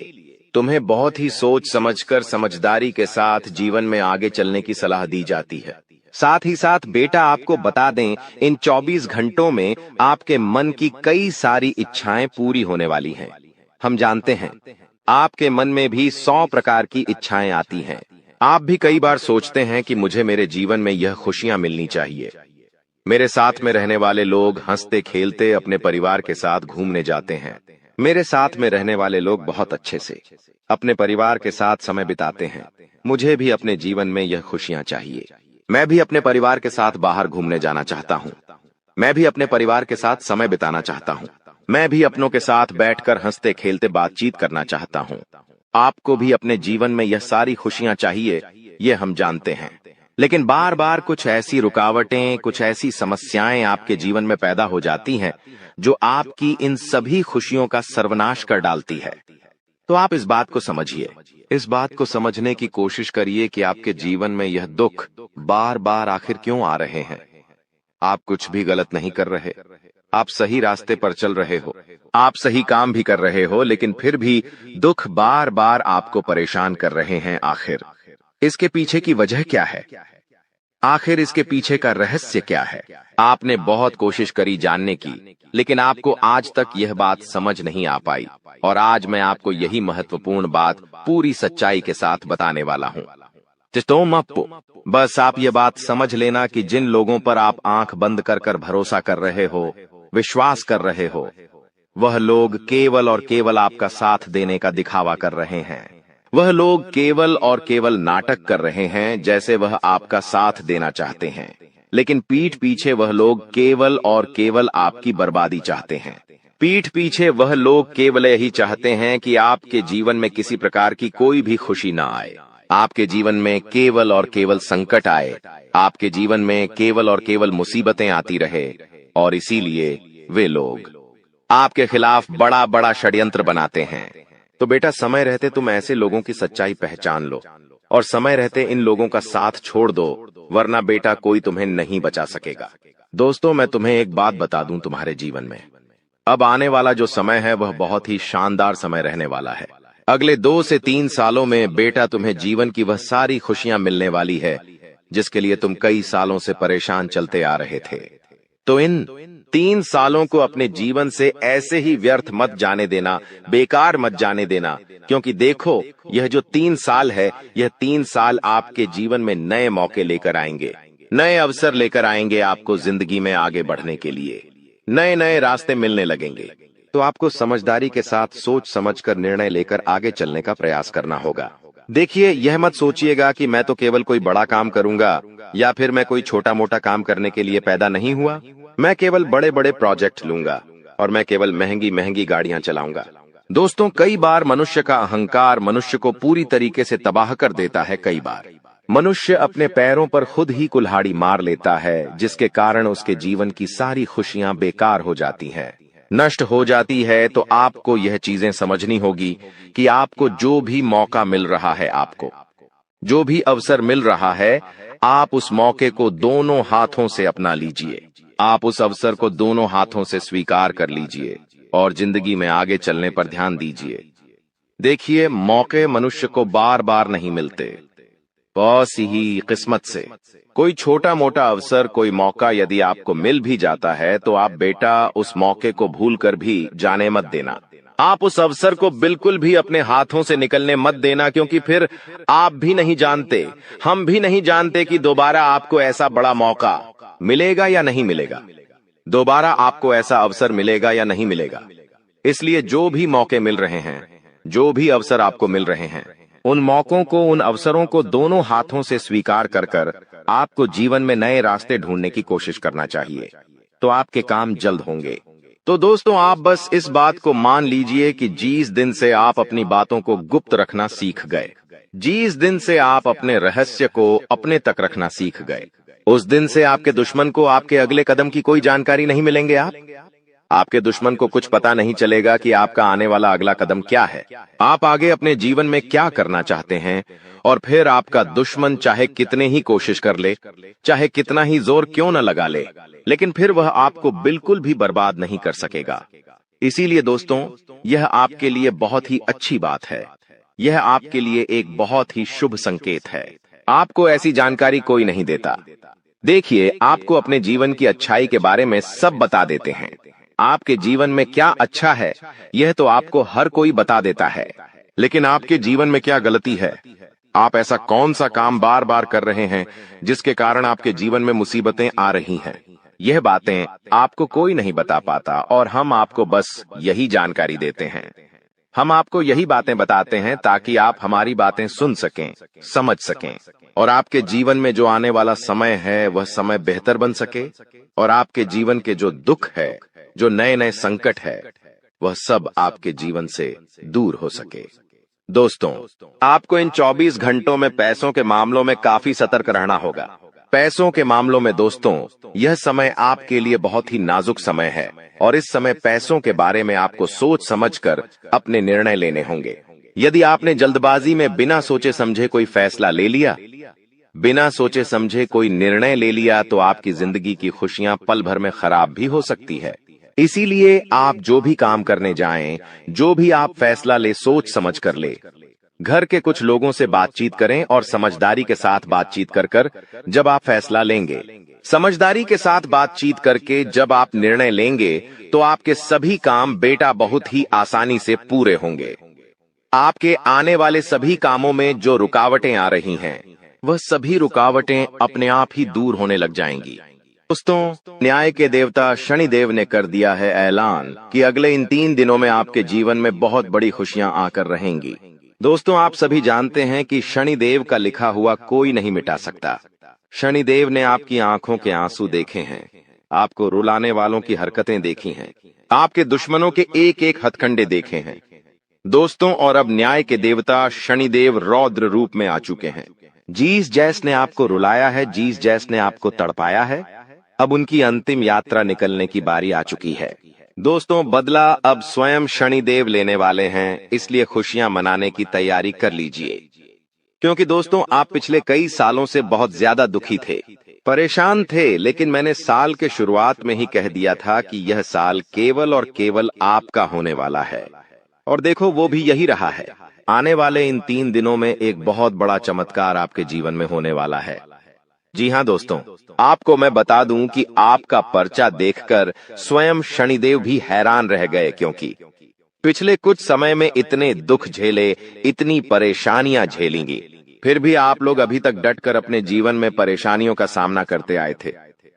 तुम्हें बहुत ही सोच समझकर, समझदारी के साथ जीवन में आगे चलने की सलाह दी जाती है। साथ ही साथ बेटा आपको बता दें, इन 24 घंटों में आपके मन की कई सारी इच्छाएं पूरी होने वाली हैं। हम जानते हैं आपके मन में भी 100 प्रकार की इच्छाएं आती हैं। आप भी कई बार सोचते हैं कि मुझे मेरे जीवन में यह खुशियां मिलनी चाहिए। मेरे साथ में रहने वाले लोग हंसते खेलते अपने परिवार के साथ घूमने जाते हैं। मेरे साथ में रहने वाले लोग बहुत अच्छे से अपने परिवार के साथ समय बिताते हैं। मुझे भी अपने जीवन में यह खुशियां चाहिए। मैं भी अपने परिवार के साथ बाहर घूमने जाना चाहता हूँ। मैं भी अपने परिवार के साथ समय बिताना चाहता हूँ। मैं भी अपनों के साथ बैठकर हंसते खेलते बातचीत करना चाहता हूँ। आपको भी अपने जीवन में यह सारी खुशियां चाहिए, ये हम जानते हैं। लेकिन बार बार कुछ ऐसी रुकावटें, कुछ ऐसी समस्याएं आपके जीवन में पैदा हो जाती हैं जो आपकी इन सभी खुशियों का सर्वनाश कर डालती है। तो आप इस बात को समझिए, इस बात को समझने की कोशिश करिए कि आपके जीवन में यह दुख बार बार आखिर क्यों आ रहे हैं। आप कुछ भी गलत नहीं कर रहे, आप सही रास्ते पर चल रहे हो, आप सही काम भी कर रहे हो, लेकिन फिर भी दुख बार बार आपको परेशान कर रहे हैं। आखिर इसके पीछे की वजह क्या है? आखिर इसके पीछे का रहस्य क्या है? आपने बहुत कोशिश करी जानने की, लेकिन आपको आज तक यह बात समझ नहीं आ पाई और आज मैं आपको यही महत्वपूर्ण बात पूरी सच्चाई के साथ बताने वाला हूँ। बस आप ये बात समझ लेना कि जिन लोगों पर आप आंख बंद कर कर भरोसा कर रहे हो, विश्वास कर रहे हो, वह लोग केवल और केवल आपका साथ देने का दिखावा कर रहे हैं। वह लोग केवल और केवल नाटक कर रहे हैं, जैसे वह आपका साथ देना चाहते हैं, लेकिन पीठ पीछे वह लोग केवल और केवल आपकी बर्बादी चाहते हैं। पीठ पीछे वह लोग केवल यही चाहते हैं कि आपके जीवन में किसी प्रकार की कोई भी खुशी ना आए, आपके जीवन में केवल और केवल संकट आए, आपके जीवन में केवल और केवल मुसीबतें आती रहे। और इसीलिए वे लोग आपके खिलाफ बड़ा बड़ा षड्यंत्र बनाते हैं। तो बेटा, समय रहते तुम ऐसे लोगों की सच्चाई पहचान लो और समय रहते इन लोगों का साथ छोड़ दो, वरना बेटा कोई तुम्हें नहीं बचा सकेगा। दोस्तों, मैं तुम्हें एक बात बता दूं, तुम्हारे जीवन में अब आने वाला जो समय है वह बहुत ही शानदार समय रहने वाला है। अगले 2 से 3 सालों में बेटा तुम्हें जीवन की वह सारी खुशियां मिलने वाली है जिसके लिए तुम कई सालों से परेशान चलते आ रहे थे। तो इन 3 सालों को अपने जीवन से ऐसे ही व्यर्थ मत जाने देना, बेकार मत जाने देना, क्योंकि देखो, यह जो 3 साल है, यह 3 साल आपके जीवन में नए मौके लेकर आएंगे, नए अवसर लेकर आएंगे आपको जिंदगी में आगे बढ़ने के लिए। नए नए रास्ते मिलने लगेंगे। तो आपको समझदारी के साथ सोच समझकर निर्णय लेकर आगे चलने का प्रयास करना होगा। देखिए, यह मत सोचिएगा कि मैं तो केवल कोई बड़ा काम करूंगा या फिर मैं कोई छोटा मोटा काम करने के लिए पैदा नहीं हुआ। मैं केवल बड़े बड़े प्रोजेक्ट लूंगा और मैं केवल महंगी महंगी गाड़ियां चलाऊंगा। दोस्तों, कई बार मनुष्य का अहंकार मनुष्य को पूरी तरीके से तबाह कर देता है। कई बार मनुष्य अपने पैरों पर खुद ही कुल्हाड़ी मार लेता है, जिसके कारण उसके जीवन की सारी खुशियां बेकार हो जाती हैं, नष्ट हो जाती है। तो आपको यह चीजें समझनी होगी कि आपको जो भी मौका मिल रहा है, आपको जो भी अवसर मिल रहा है, आप उस मौके को दोनों हाथों से अपना लीजिए। आप उस अवसर को दोनों हाथों से स्वीकार कर लीजिए और जिंदगी में आगे चलने पर ध्यान दीजिए। देखिए, मौके मनुष्य को बार बार नहीं मिलते, बहुत सी ही किस्मत से कोई छोटा मोटा अवसर, कोई मौका यदि आपको मिल भी जाता है तो आप बेटा उस मौके को भूलकर भी जाने मत देना। आप उस अवसर को बिल्कुल भी अपने हाथों से निकलने मत देना, क्योंकि फिर आप भी नहीं जानते, हम भी नहीं जानते कि दोबारा आपको ऐसा बड़ा मौका मिलेगा या नहीं मिलेगा, दोबारा आपको ऐसा अवसर मिलेगा या नहीं मिलेगा। इसलिए जो भी मौके मिल रहे हैं, जो भी अवसर आपको मिल रहे हैं, उन मौकों को, उन अवसरों को दोनों हाथों से स्वीकार कर कर आपको जीवन में नए रास्ते ढूंढने की कोशिश करना चाहिए, तो आपके काम जल्द होंगे। तो दोस्तों, आप बस इस बात को मान लीजिए कि जिस दिन से आप अपनी बातों को गुप्त रखना सीख गए, जिस दिन से आप अपने रहस्य को अपने तक रखना सीख गए, उस दिन से आपके दुश्मन को आपके अगले कदम की कोई जानकारी नहीं मिलेंगे। आपके दुश्मन को कुछ पता नहीं चलेगा कि आपका आने वाला अगला कदम क्या है, आप आगे अपने जीवन में क्या करना चाहते हैं। और फिर आपका दुश्मन चाहे कितने ही कोशिश कर ले, चाहे कितना ही जोर क्यों न लगा ले, लेकिन फिर वह आपको बिल्कुल भी बर्बाद नहीं कर सकेगा। इसीलिए दोस्तों, यह आपके लिए बहुत ही अच्छी बात है, यह आपके लिए एक बहुत ही शुभ संकेत है। आपको ऐसी जानकारी कोई नहीं देता। देखिए, आपको अपने जीवन की अच्छाई के बारे में सब बता देते हैं। आपके जीवन में क्या अच्छा है, यह तो आपको हर कोई बता देता है, लेकिन आपके जीवन में क्या गलती है, आप ऐसा कौन सा काम बार बार कर रहे हैं जिसके कारण आपके जीवन में मुसीबतें आ रही हैं, यह बातें आपको कोई नहीं बता पाता और हम आपको बस यही जानकारी देते हैं। हम आपको यही बातें बताते हैं ताकि आप हमारी बातें सुन सकें, समझ सकें, और आपके जीवन में जो आने वाला समय है वह समय बेहतर बन सके, और आपके जीवन के जो दुख है, जो नए नए संकट है, वह सब आपके जीवन से दूर हो सके। दोस्तों, आपको इन 24 घंटों में पैसों के मामलों में काफी सतर्क रहना होगा। पैसों के मामलों में दोस्तों, यह समय आपके लिए बहुत ही नाजुक समय है, और इस समय पैसों के बारे में आपको सोच समझकर अपने निर्णय लेने होंगे। यदि आपने जल्दबाजी में बिना सोचे समझे कोई फैसला ले लिया, बिना सोचे समझे कोई निर्णय ले लिया, तो आपकी जिंदगी की खुशियां पल भर में खराब भी हो सकती है। इसीलिए आप जो भी काम करने जाएं, जो भी आप फैसला ले, सोच समझ कर ले। घर के कुछ लोगों से बातचीत करें और समझदारी के साथ बातचीत कर कर जब आप फैसला लेंगे, समझदारी के साथ बातचीत करके जब आप निर्णय लेंगे, तो आपके सभी काम बेटा बहुत ही आसानी से पूरे होंगे। आपके आने वाले सभी कामों में जो रुकावटें आ रही हैं, वह सभी रुकावटें अपने आप ही दूर होने लग जाएंगी। दोस्तों, न्याय के देवता शनिदेव ने कर दिया है ऐलान कि अगले इन 3 दिनों में आपके जीवन में बहुत बड़ी खुशियां आकर रहेंगी। दोस्तों, आप सभी जानते हैं कि शनिदेव का लिखा हुआ कोई नहीं मिटा सकता। शनिदेव ने आपकी आंखों के आंसू देखे हैं, आपको रुलाने वालों की हरकतें देखी हैं, आपके दुश्मनों के एक एक हथकंडे देखे हैं। दोस्तों, और अब न्याय के देवता शनिदेव रौद्र रूप में आ चुके हैं। जिस जैस ने आपको रुलाया है, जिस जैस ने आपको तड़पाया है, अब उनकी अंतिम यात्रा निकलने की बारी आ चुकी है। दोस्तों, बदला अब स्वयं शनिदेव लेने वाले हैं, इसलिए खुशियां मनाने की तैयारी कर लीजिए। क्योंकि दोस्तों, आप पिछले कई सालों से बहुत ज्यादा दुखी थे, परेशान थे, लेकिन मैंने साल के शुरुआत में ही कह दिया था कि यह साल केवल और केवल आपका होने वाला है। और देखो, वो भी यही रहा है। आने वाले इन 3 दिनों में एक बहुत बड़ा चमत्कार आपके जीवन में होने वाला है। जी हाँ दोस्तों, आपको मैं बता दूं कि आपका पर्चा देखकर स्वयं शनिदेव भी हैरान रह गए, क्योंकि पिछले कुछ समय में इतने दुख झेले, इतनी परेशानियां झेलेंगी, फिर भी आप लोग अभी तक डटकर अपने जीवन में परेशानियों का सामना करते आए थे।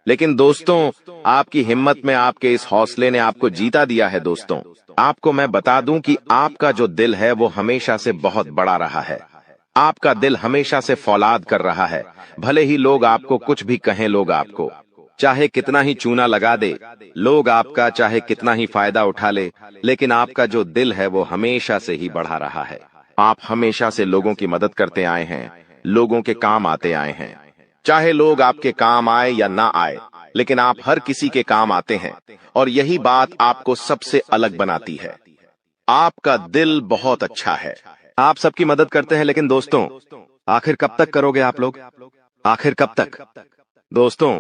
लेकिन दोस्तों, आपकी हिम्मत में, आपके इस हौसले ने आपको जीता दिया है। दोस्तों, आपको मैं बता दूं कि आपका जो दिल है वो हमेशा से बहुत बड़ा रहा है। आपका दिल हमेशा से फौलाद कर रहा है। भले ही लोग आपको कुछ भी कहें, लोग आपको चाहे कितना ही चूना लगा दे, लोग आपका चाहे कितना ही फायदा उठा ले, लेकिन आपका जो दिल है वो हमेशा से ही बढ़ा रहा है। आप हमेशा से लोगों की मदद करते आए हैं, लोगों के काम आते आए हैं। चाहे लोग आपके काम आए या ना आए, लेकिन आप हर किसी के काम आते हैं, और यही बात आपको सबसे अलग बनाती है। आपका दिल बहुत अच्छा है, आप सबकी मदद करते हैं, लेकिन दोस्तों, आखिर कब तक करोगे आप लोग? आखिर कब तक? दोस्तों,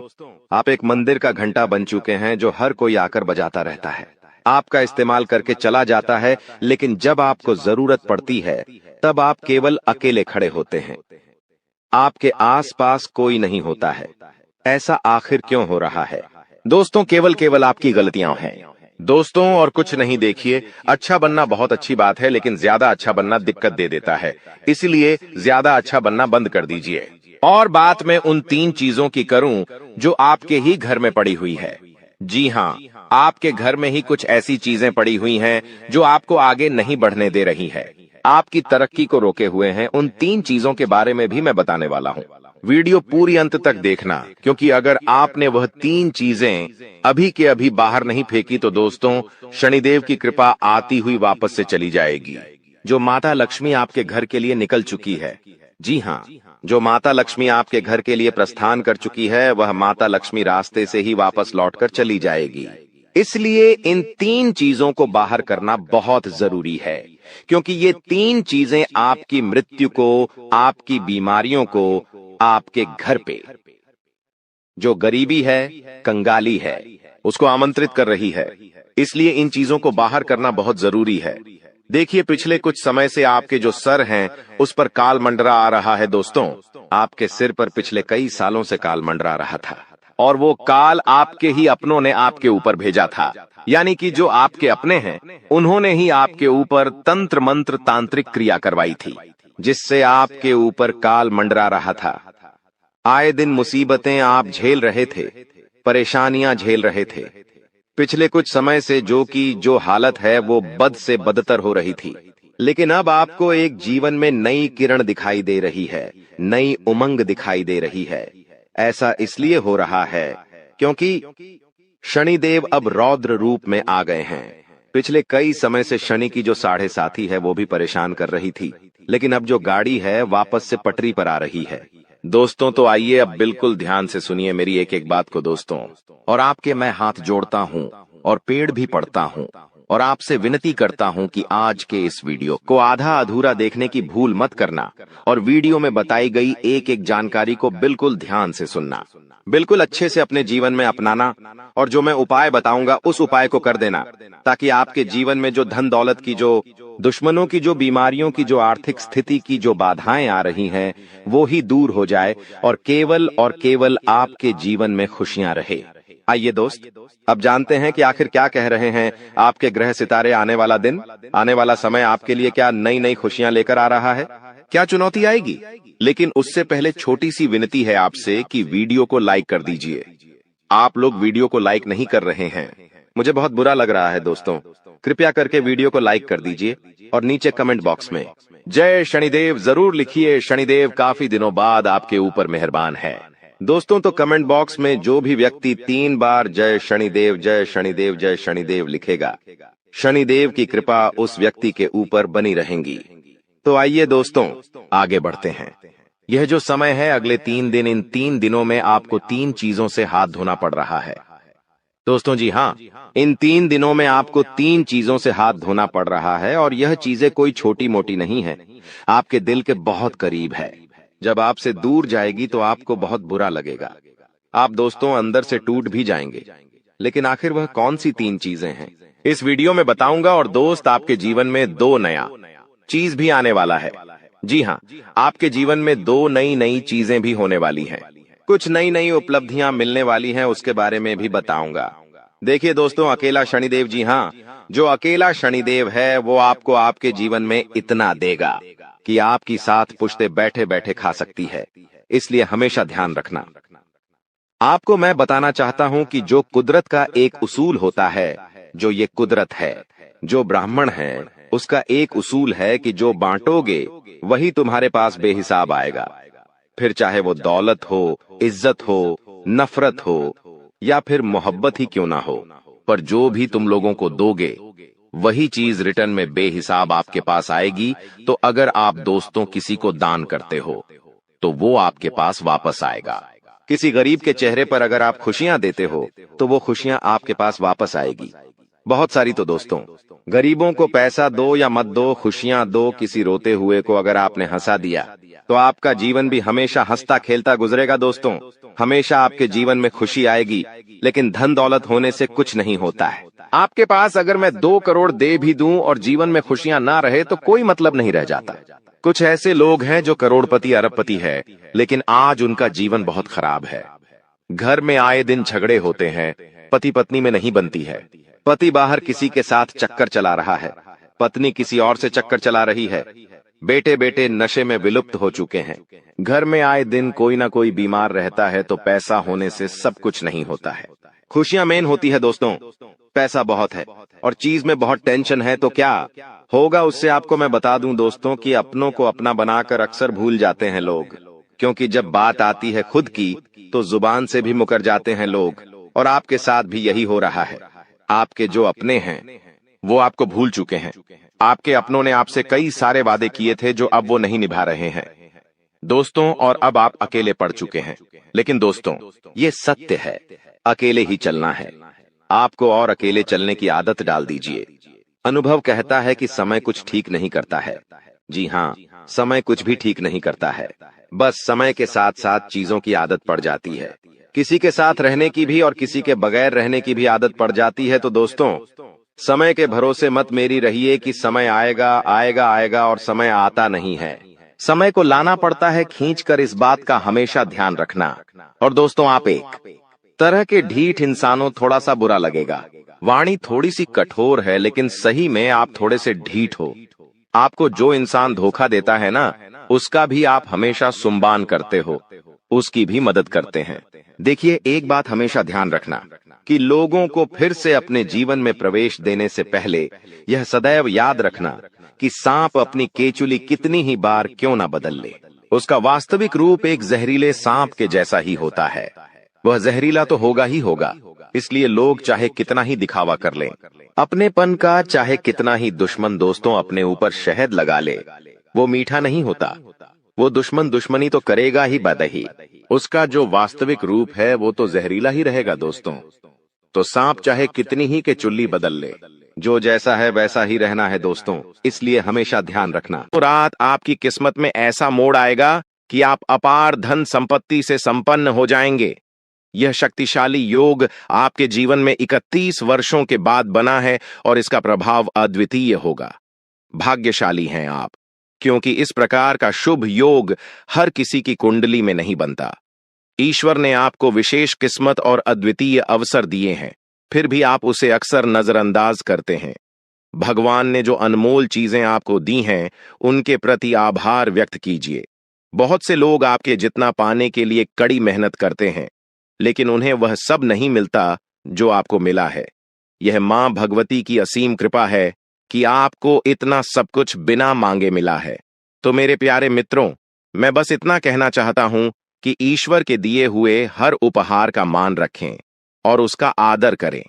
आप एक मंदिर का घंटा बन चुके हैं जो हर कोई आकर बजाता रहता है, आपका इस्तेमाल करके चला जाता है, लेकिन जब आपको जरूरत पड़ती है तब आप केवल अकेले खड़े होते हैं। आपके आसपास कोई नहीं होता है। ऐसा आखिर क्यों हो रहा है? दोस्तों, केवल आपकी गलतियां हैं दोस्तों, और कुछ नहीं। देखिए, अच्छा बनना बहुत अच्छी बात है, लेकिन ज्यादा अच्छा बनना दिक्कत दे देता है। इसलिए ज्यादा अच्छा बनना बंद कर दीजिए। और बात मैं उन 3 चीजों की करूं जो आपके ही घर में पड़ी हुई है। जी हाँ, आपके घर में ही कुछ ऐसी चीजें पड़ी हुई हैं जो आपको आगे नहीं बढ़ने दे रही है, आपकी तरक्की को रोके हुए हैं। उन 3 चीजों के बारे में भी मैं बताने वाला हूँ। वीडियो पूरी अंत तक देखना, क्योंकि अगर आपने वह 3 चीजें अभी के अभी बाहर नहीं फेंकी तो दोस्तों, शनिदेव की कृपा आती हुई वापस से चली जाएगी। जो माता लक्ष्मी आपके घर के लिए निकल चुकी है, जी हाँ, जो माता लक्ष्मी आपके घर के लिए प्रस्थान कर चुकी है, वह माता लक्ष्मी रास्ते से ही वापस लौटकर चली जाएगी। इसलिए इन 3 चीजों को बाहर करना बहुत जरूरी है, क्योंकि ये 3 चीजें आपकी मृत्यु को, आपकी बीमारियों को, आपके घर पे जो गरीबी है, कंगाली है, उसको आमंत्रित कर रही है। इसलिए इन चीजों को बाहर करना बहुत जरूरी है। देखिए, पिछले कुछ समय से आपके जो सर हैं, उस पर काल मंडरा आ रहा है। दोस्तों, आपके सिर पर पिछले कई सालों से काल मंडरा रहा था, और वो काल आपके ही अपनों ने आपके ऊपर भेजा था। यानी कि जो आपके अपने हैं, उन्होंने ही आपके ऊपर तंत्र मंत्र तांत्रिक क्रिया करवाई थी, जिससे आपके ऊपर काल मंडरा रहा था। आए दिन मुसीबतें आप झेल रहे थे, परेशानियां झेल रहे थे। पिछले कुछ समय से जो हालत है वो बद से बदतर हो रही थी, लेकिन अब आपको एक जीवन में नई किरण दिखाई दे रही है, नई उमंग दिखाई दे रही है। ऐसा इसलिए हो रहा है क्योंकि शनिदेव अब रौद्र रूप में आ गए हैं। पिछले कई समय से शनि की जो 7.5 है वो भी परेशान कर रही थी, लेकिन अब जो गाड़ी है वापस से पटरी पर आ रही है। दोस्तों, तो आइए अब बिल्कुल ध्यान से सुनिए मेरी एक एक बात को दोस्तों, और आपके मैं हाथ जोड़ता हूं और पेड़ भी पड़ता हूं और आपसे विनती करता हूं कि आज के इस वीडियो को आधा अधूरा देखने की भूल मत करना, और वीडियो में बताई गई एक एक जानकारी को बिल्कुल ध्यान से सुनना, बिल्कुल अच्छे से अपने जीवन में अपनाना, और जो मैं उपाय बताऊंगा उस उपाय को कर देना, ताकि आपके जीवन में जो धन दौलत की, जो दुश्मनों की, जो बीमारियों की, जो आर्थिक स्थिति की जो बाधाएं आ रही हैं, वो ही दूर हो जाए और केवल आपके जीवन में खुशियां रहे। आइए दोस्त, अब जानते हैं कि आखिर क्या कह रहे हैं आपके ग्रह सितारे। आने वाला दिन, आने वाला समय आपके लिए क्या नई नई खुशियां लेकर आ रहा है, क्या चुनौती आएगी। लेकिन उससे पहले छोटी सी विनती है आपसे कि वीडियो को लाइक कर दीजिए। आप लोग वीडियो को लाइक नहीं कर रहे हैं, मुझे बहुत बुरा लग रहा है दोस्तों। कृपया करके वीडियो को लाइक कर दीजिए और नीचे कमेंट बॉक्स में जय शनिदेव जरूर लिखिए। शनिदेव काफी दिनों बाद आपके ऊपर मेहरबान है। दोस्तों, तो कमेंट बॉक्स में जो भी व्यक्ति 3 बार जय शनिदेव जय शनिदेव जय शनिदेव लिखेगा, शनिदेव की कृपा उस व्यक्ति के ऊपर बनी रहेंगी। तो आइए दोस्तों, आगे बढ़ते हैं। यह जो समय है अगले 3 दिन, इन 3 दिनों में आपको 3 चीजों से हाथ धोना पड़ रहा है। दोस्तों, जी हाँ, इन 3 दिनों में आपको 3 चीजों से हाथ धोना पड़ रहा है, और यह चीजें कोई छोटी मोटी नहीं है, आपके दिल के बहुत करीब है। जब आपसे दूर जाएगी तो आपको बहुत बुरा लगेगा, आप दोस्तों अंदर से टूट भी जाएंगे। लेकिन आखिर वह कौन सी 3 चीजें हैं, इस वीडियो में बताऊंगा। और दोस्त, आपके जीवन में 2 नया चीज भी आने वाला है। जी हाँ, आपके जीवन में 2 नई चीजें भी होने वाली हैं। कुछ नई उपलब्धियां मिलने वाली हैं, उसके बारे में भी बताऊंगा। देखिए दोस्तों, अकेला शनिदेव, जी हाँ, जो अकेला शनिदेव है वो आपको आपके जीवन में इतना देगा कि आपकी 7 पुश्ते बैठे बैठे खा सकती है। इसलिए हमेशा ध्यान रखना। आपको मैं बताना चाहता हूं कि जो कुदरत का एक उसूल होता है, जो ये कुदरत है, जो ब्राह्मण है, उसका एक उसूल है कि जो बांटोगे वही तुम्हारे पास बेहिसाब आएगा। फिर चाहे वो दौलत हो, इज्जत हो, नफरत हो, या फिर मोहब्बत ही क्यों ना हो, पर जो भी तुम लोगों को दोगे वही चीज रिटर्न में बेहिसाब आपके पास आएगी। तो अगर आप दोस्तों किसी को दान करते हो तो वो आपके पास वापस आएगा। किसी गरीब के चेहरे पर अगर आप खुशियां देते हो तो वो खुशियां आपके पास वापस आएगी। बहुत सारी तो दोस्तों। गरीबों को पैसा दो या मत दो, खुशियां दो, किसी रोते हुए को अगर आपने हंसा दिया तो आपका जीवन भी हमेशा हंसता खेलता गुजरेगा दोस्तों। हमेशा आपके जीवन में खुशी आएगी, लेकिन धन दौलत होने से कुछ नहीं होता है। आपके पास अगर मैं 2 करोड़ दे भी दूं और जीवन में खुशियां ना रहे तो कोई मतलब नहीं रह जाता। कुछ ऐसे लोग हैं जो करोड़पति अरबपति है, लेकिन आज उनका जीवन बहुत खराब है। घर में आए दिन झगड़े होते हैं, पति पत्नी में नहीं बनती है, पति बाहर किसी के साथ चक्कर चला रहा है, पत्नी किसी और से चक्कर चला रही है, बेटे बेटे नशे में विलुप्त हो चुके हैं। घर में आए दिन कोई ना कोई बीमार रहता है, तो पैसा होने से सब कुछ नहीं होता है। खुशियां मेन होती है दोस्तों। पैसा बहुत है और चीज में बहुत टेंशन है तो क्या होगा उससे आपको मैं बता दूं दोस्तों कि अपनों को अपना बनाकर अक्सर भूल जाते हैं लोग, क्योंकि जब बात आती है खुद की तो जुबान से भी मुकर जाते हैं लोग। और आपके साथ भी यही हो रहा है। आपके जो अपने हैं वो आपको भूल चुके हैं। आपके अपनों ने आपसे कई सारे वादे किए थे जो अब वो नहीं निभा रहे हैं दोस्तों, और अब आप अकेले पड़ चुके हैं। लेकिन दोस्तों, ये सत्य है, अकेले ही चलना है आपको, और अकेले चलने की आदत डाल दीजिए। अनुभव कहता है कि समय कुछ ठीक नहीं करता है। जी हाँ, समय कुछ भी ठीक नहीं करता है। बस समय के साथ साथ चीजों की आदत पड़ जाती है। किसी के साथ रहने की भी और किसी के बगैर रहने की भी आदत पड़ जाती है। तो दोस्तों, समय के भरोसे मत मेरी रहिए कि समय आएगा आएगा आएगा और समय आता नहीं है। समय को लाना पड़ता है खींच कर, इस बात का हमेशा ध्यान रखना। और दोस्तों, आप एक तरह के ढीठ इंसानों, थोड़ा सा बुरा लगेगा, वाणी थोड़ी सी कठोर है, लेकिन सही में आप थोड़े से ढीठ हो। आपको जो इंसान धोखा देता है ना, उसका भी आप हमेशा सुम्बान करते हो, उसकी भी मदद करते हैं। देखिए, एक बात हमेशा ध्यान रखना कि लोगों को फिर से अपने जीवन में प्रवेश देने से पहले यह सदैव याद रखना कि सांप अपनी केचुली कितनी ही बार क्यों ना बदल ले, उसका वास्तविक रूप एक जहरीले सांप के जैसा ही होता है। वह जहरीला तो होगा ही होगा। इसलिए लोग चाहे कितना ही दिखावा कर लें अपनेपन का, चाहे कितना ही दुश्मन दोस्तों अपने ऊपर शहद लगा ले, वो मीठा नहीं होता। वो दुश्मन दुश्मनी तो करेगा ही बदही, उसका जो वास्तविक रूप है वो तो जहरीला ही रहेगा दोस्तों। तो सांप चाहे कितनी ही के चुल्ली बदल ले, जो जैसा है वैसा ही रहना है दोस्तों। इसलिए हमेशा ध्यान रखना। तो रात आपकी किस्मत में ऐसा मोड़ आएगा कि आप अपार धन संपत्ति से संपन्न हो जाएंगे। यह शक्तिशाली योग आपके जीवन में 31 वर्षों के बाद बना है और इसका प्रभाव अद्वितीय होगा। भाग्यशाली हैं आप, क्योंकि इस प्रकार का शुभ योग हर किसी की कुंडली में नहीं बनता। ईश्वर ने आपको विशेष किस्मत और अद्वितीय अवसर दिए हैं, फिर भी आप उसे अक्सर नजरअंदाज करते हैं। भगवान ने जो अनमोल चीजें आपको दी हैं, उनके प्रति आभार व्यक्त कीजिए। बहुत से लोग आपके जितना पाने के लिए कड़ी मेहनत करते हैं, लेकिन उन्हें वह सब नहीं मिलता जो आपको मिला है। यह मां भगवती की असीम कृपा है कि आपको इतना सब कुछ बिना मांगे मिला है। तो मेरे प्यारे मित्रों, मैं बस इतना कहना चाहता हूं कि ईश्वर के दिए हुए हर उपहार का मान रखें और उसका आदर करें।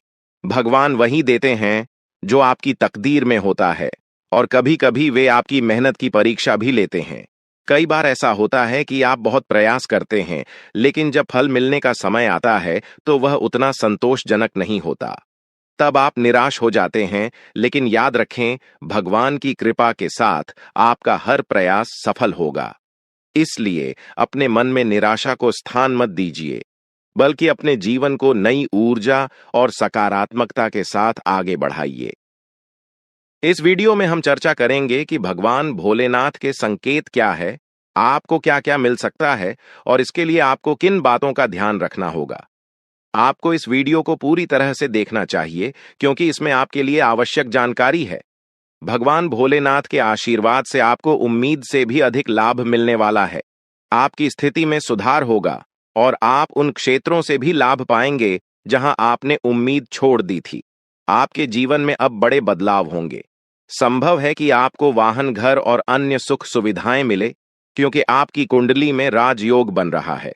भगवान वही देते हैं जो आपकी तकदीर में होता है, और कभी कभी वे आपकी मेहनत की परीक्षा भी लेते हैं। कई बार ऐसा होता है कि आप बहुत प्रयास करते हैं, लेकिन जब फल मिलने का समय आता है तो वह उतना संतोषजनक नहीं होता। तब आप निराश हो जाते हैं, लेकिन याद रखें, भगवान की कृपा के साथ आपका हर प्रयास सफल होगा। इसलिए अपने मन में निराशा को स्थान मत दीजिए, बल्कि अपने जीवन को नई ऊर्जा और सकारात्मकता के साथ आगे बढ़ाइए। इस वीडियो में हम चर्चा करेंगे कि भगवान भोलेनाथ के संकेत क्या है, आपको क्या क्या मिल सकता है, और इसके लिए आपको किन बातों का ध्यान रखना होगा। आपको इस वीडियो को पूरी तरह से देखना चाहिए, क्योंकि इसमें आपके लिए आवश्यक जानकारी है। भगवान भोलेनाथ के आशीर्वाद से आपको उम्मीद से भी अधिक लाभ मिलने वाला है। आपकी स्थिति में सुधार होगा और आप उन क्षेत्रों से भी लाभ पाएंगे जहां आपने उम्मीद छोड़ दी थी। आपके जीवन में अब बड़े बदलाव होंगे। संभव है कि आपको वाहन, घर और अन्य सुख सुविधाएं मिले, क्योंकि आपकी कुंडली में राजयोग बन रहा है।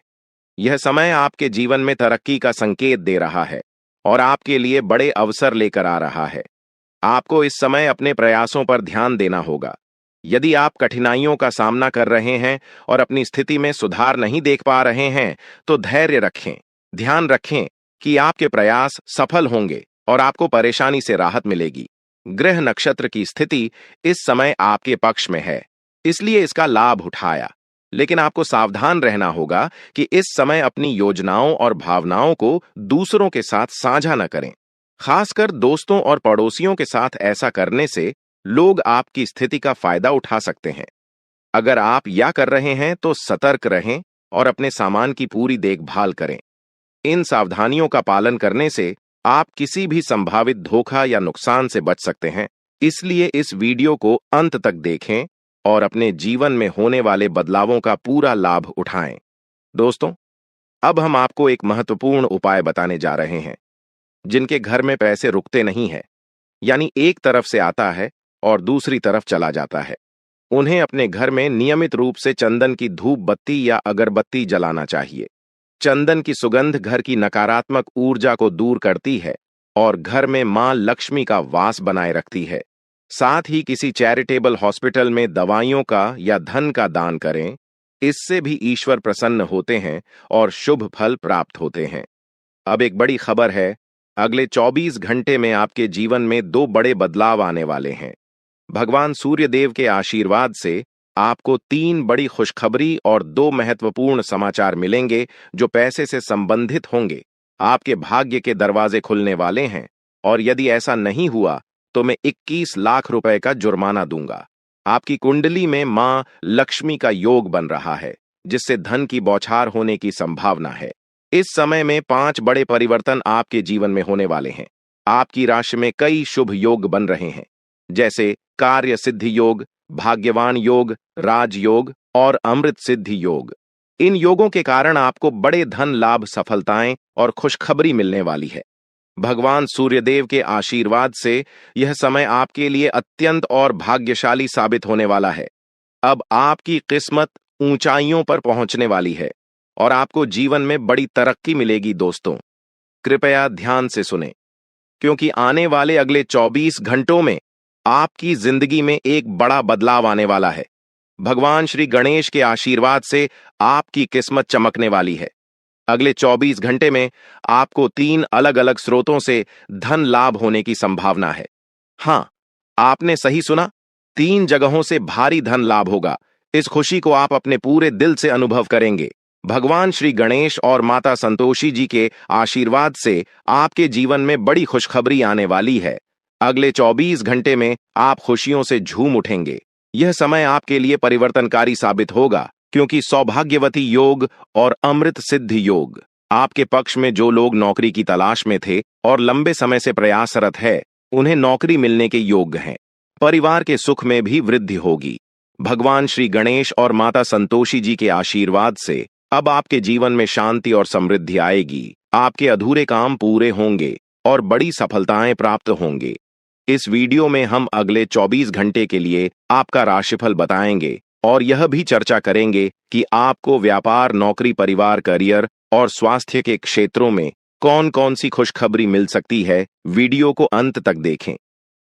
यह समय आपके जीवन में तरक्की का संकेत दे रहा है और आपके लिए बड़े अवसर लेकर आ रहा है। आपको इस समय अपने प्रयासों पर ध्यान देना होगा। यदि आप कठिनाइयों का सामना कर रहे हैं और अपनी स्थिति में सुधार नहीं देख पा रहे हैं, तो धैर्य रखें। ध्यान रखें कि आपके प्रयास सफल होंगे और आपको परेशानी से राहत मिलेगी। ग्रह नक्षत्र की स्थिति इस समय आपके पक्ष में है, इसलिए इसका लाभ उठाया। लेकिन आपको सावधान रहना होगा कि इस समय अपनी योजनाओं और भावनाओं को दूसरों के साथ साझा न करें। खासकर दोस्तों और पड़ोसियों के साथ ऐसा करने से लोग आपकी स्थिति का फायदा उठा सकते हैं। अगर आप या कर रहे हैं तो सतर्क रहें और अपने सामान की पूरी देखभाल करें। इन सावधानियों का पालन करने से आप किसी भी संभावित धोखा या नुकसान से बच सकते हैं। इसलिए इस वीडियो को अंत तक देखें और अपने जीवन में होने वाले बदलावों का पूरा लाभ उठाएं। दोस्तों, अब हम आपको एक महत्वपूर्ण उपाय बताने जा रहे हैं। जिनके घर में पैसे रुकते नहीं है, यानी एक तरफ से आता है और दूसरी तरफ चला जाता है, उन्हें अपने घर में नियमित रूप से चंदन की धूप बत्ती या अगरबत्ती जलाना चाहिए। चंदन की सुगंध घर की नकारात्मक ऊर्जा को दूर करती है और घर में मां लक्ष्मी का वास बनाए रखती है। साथ ही किसी चैरिटेबल हॉस्पिटल में दवाइयों का या धन का दान करें। इससे भी ईश्वर प्रसन्न होते हैं और शुभ फल प्राप्त होते हैं। अब एक बड़ी खबर है, अगले 24 घंटे में आपके जीवन में 2 बड़े बदलाव आने वाले हैं। भगवान सूर्यदेव के आशीर्वाद से आपको 3 बड़ी खुशखबरी और 2 महत्वपूर्ण समाचार मिलेंगे जो पैसे से संबंधित होंगे। आपके भाग्य के दरवाजे खुलने वाले हैं और यदि ऐसा नहीं हुआ तो मैं 21 लाख रुपए का जुर्माना दूंगा। आपकी कुंडली में मां लक्ष्मी का योग बन रहा है, जिससे धन की बौछार होने की संभावना है। इस समय में 5 बड़े परिवर्तन आपके जीवन में होने वाले हैं। आपकी राशि में कई शुभ योग बन रहे हैं, जैसे कार्य सिद्धि योग, भाग्यवान योग, राजयोग और अमृत सिद्धि योग। इन योगों के कारण आपको बड़े धन लाभ, सफलताएं और खुशखबरी मिलने वाली है। भगवान सूर्यदेव के आशीर्वाद से यह समय आपके लिए अत्यंत और भाग्यशाली साबित होने वाला है। अब आपकी किस्मत ऊंचाइयों पर पहुंचने वाली है और आपको जीवन में बड़ी तरक्की मिलेगी। दोस्तों, कृपया ध्यान से सुनें, क्योंकि आने वाले अगले 24 घंटों में आपकी जिंदगी में एक बड़ा बदलाव आने वाला है। भगवान श्री गणेश के आशीर्वाद से आपकी किस्मत चमकने वाली है। अगले 24 घंटे में आपको 3 अलग-अलग स्रोतों से धन लाभ होने की संभावना है। हां, आपने सही सुना, 3 जगहों से भारी धन लाभ होगा। इस खुशी को आप अपने पूरे दिल से अनुभव करेंगे। भगवान श्री गणेश और माता संतोषी जी के आशीर्वाद से आपके जीवन में बड़ी खुशखबरी आने वाली है। अगले 24 घंटे में आप खुशियों से झूम उठेंगे। यह समय आपके लिए परिवर्तनकारी साबित होगा, क्योंकि सौभाग्यवती योग और अमृत सिद्धि योग आपके पक्ष में। जो लोग नौकरी की तलाश में थे और लंबे समय से प्रयासरत है, उन्हें नौकरी मिलने के योग्य हैं। परिवार के सुख में भी वृद्धि होगी। भगवान श्री गणेश और माता संतोषी जी के आशीर्वाद से अब आपके जीवन में शांति और समृद्धि आएगी। आपके अधूरे काम पूरे होंगे और बड़ी सफलताएं प्राप्त होंगे। इस वीडियो में हम अगले 24 घंटे के लिए आपका राशिफल बताएंगे और यह भी चर्चा करेंगे कि आपको व्यापार, नौकरी, परिवार, करियर और स्वास्थ्य के क्षेत्रों में कौन कौन सी खुशखबरी मिल सकती है। वीडियो को अंत तक देखें,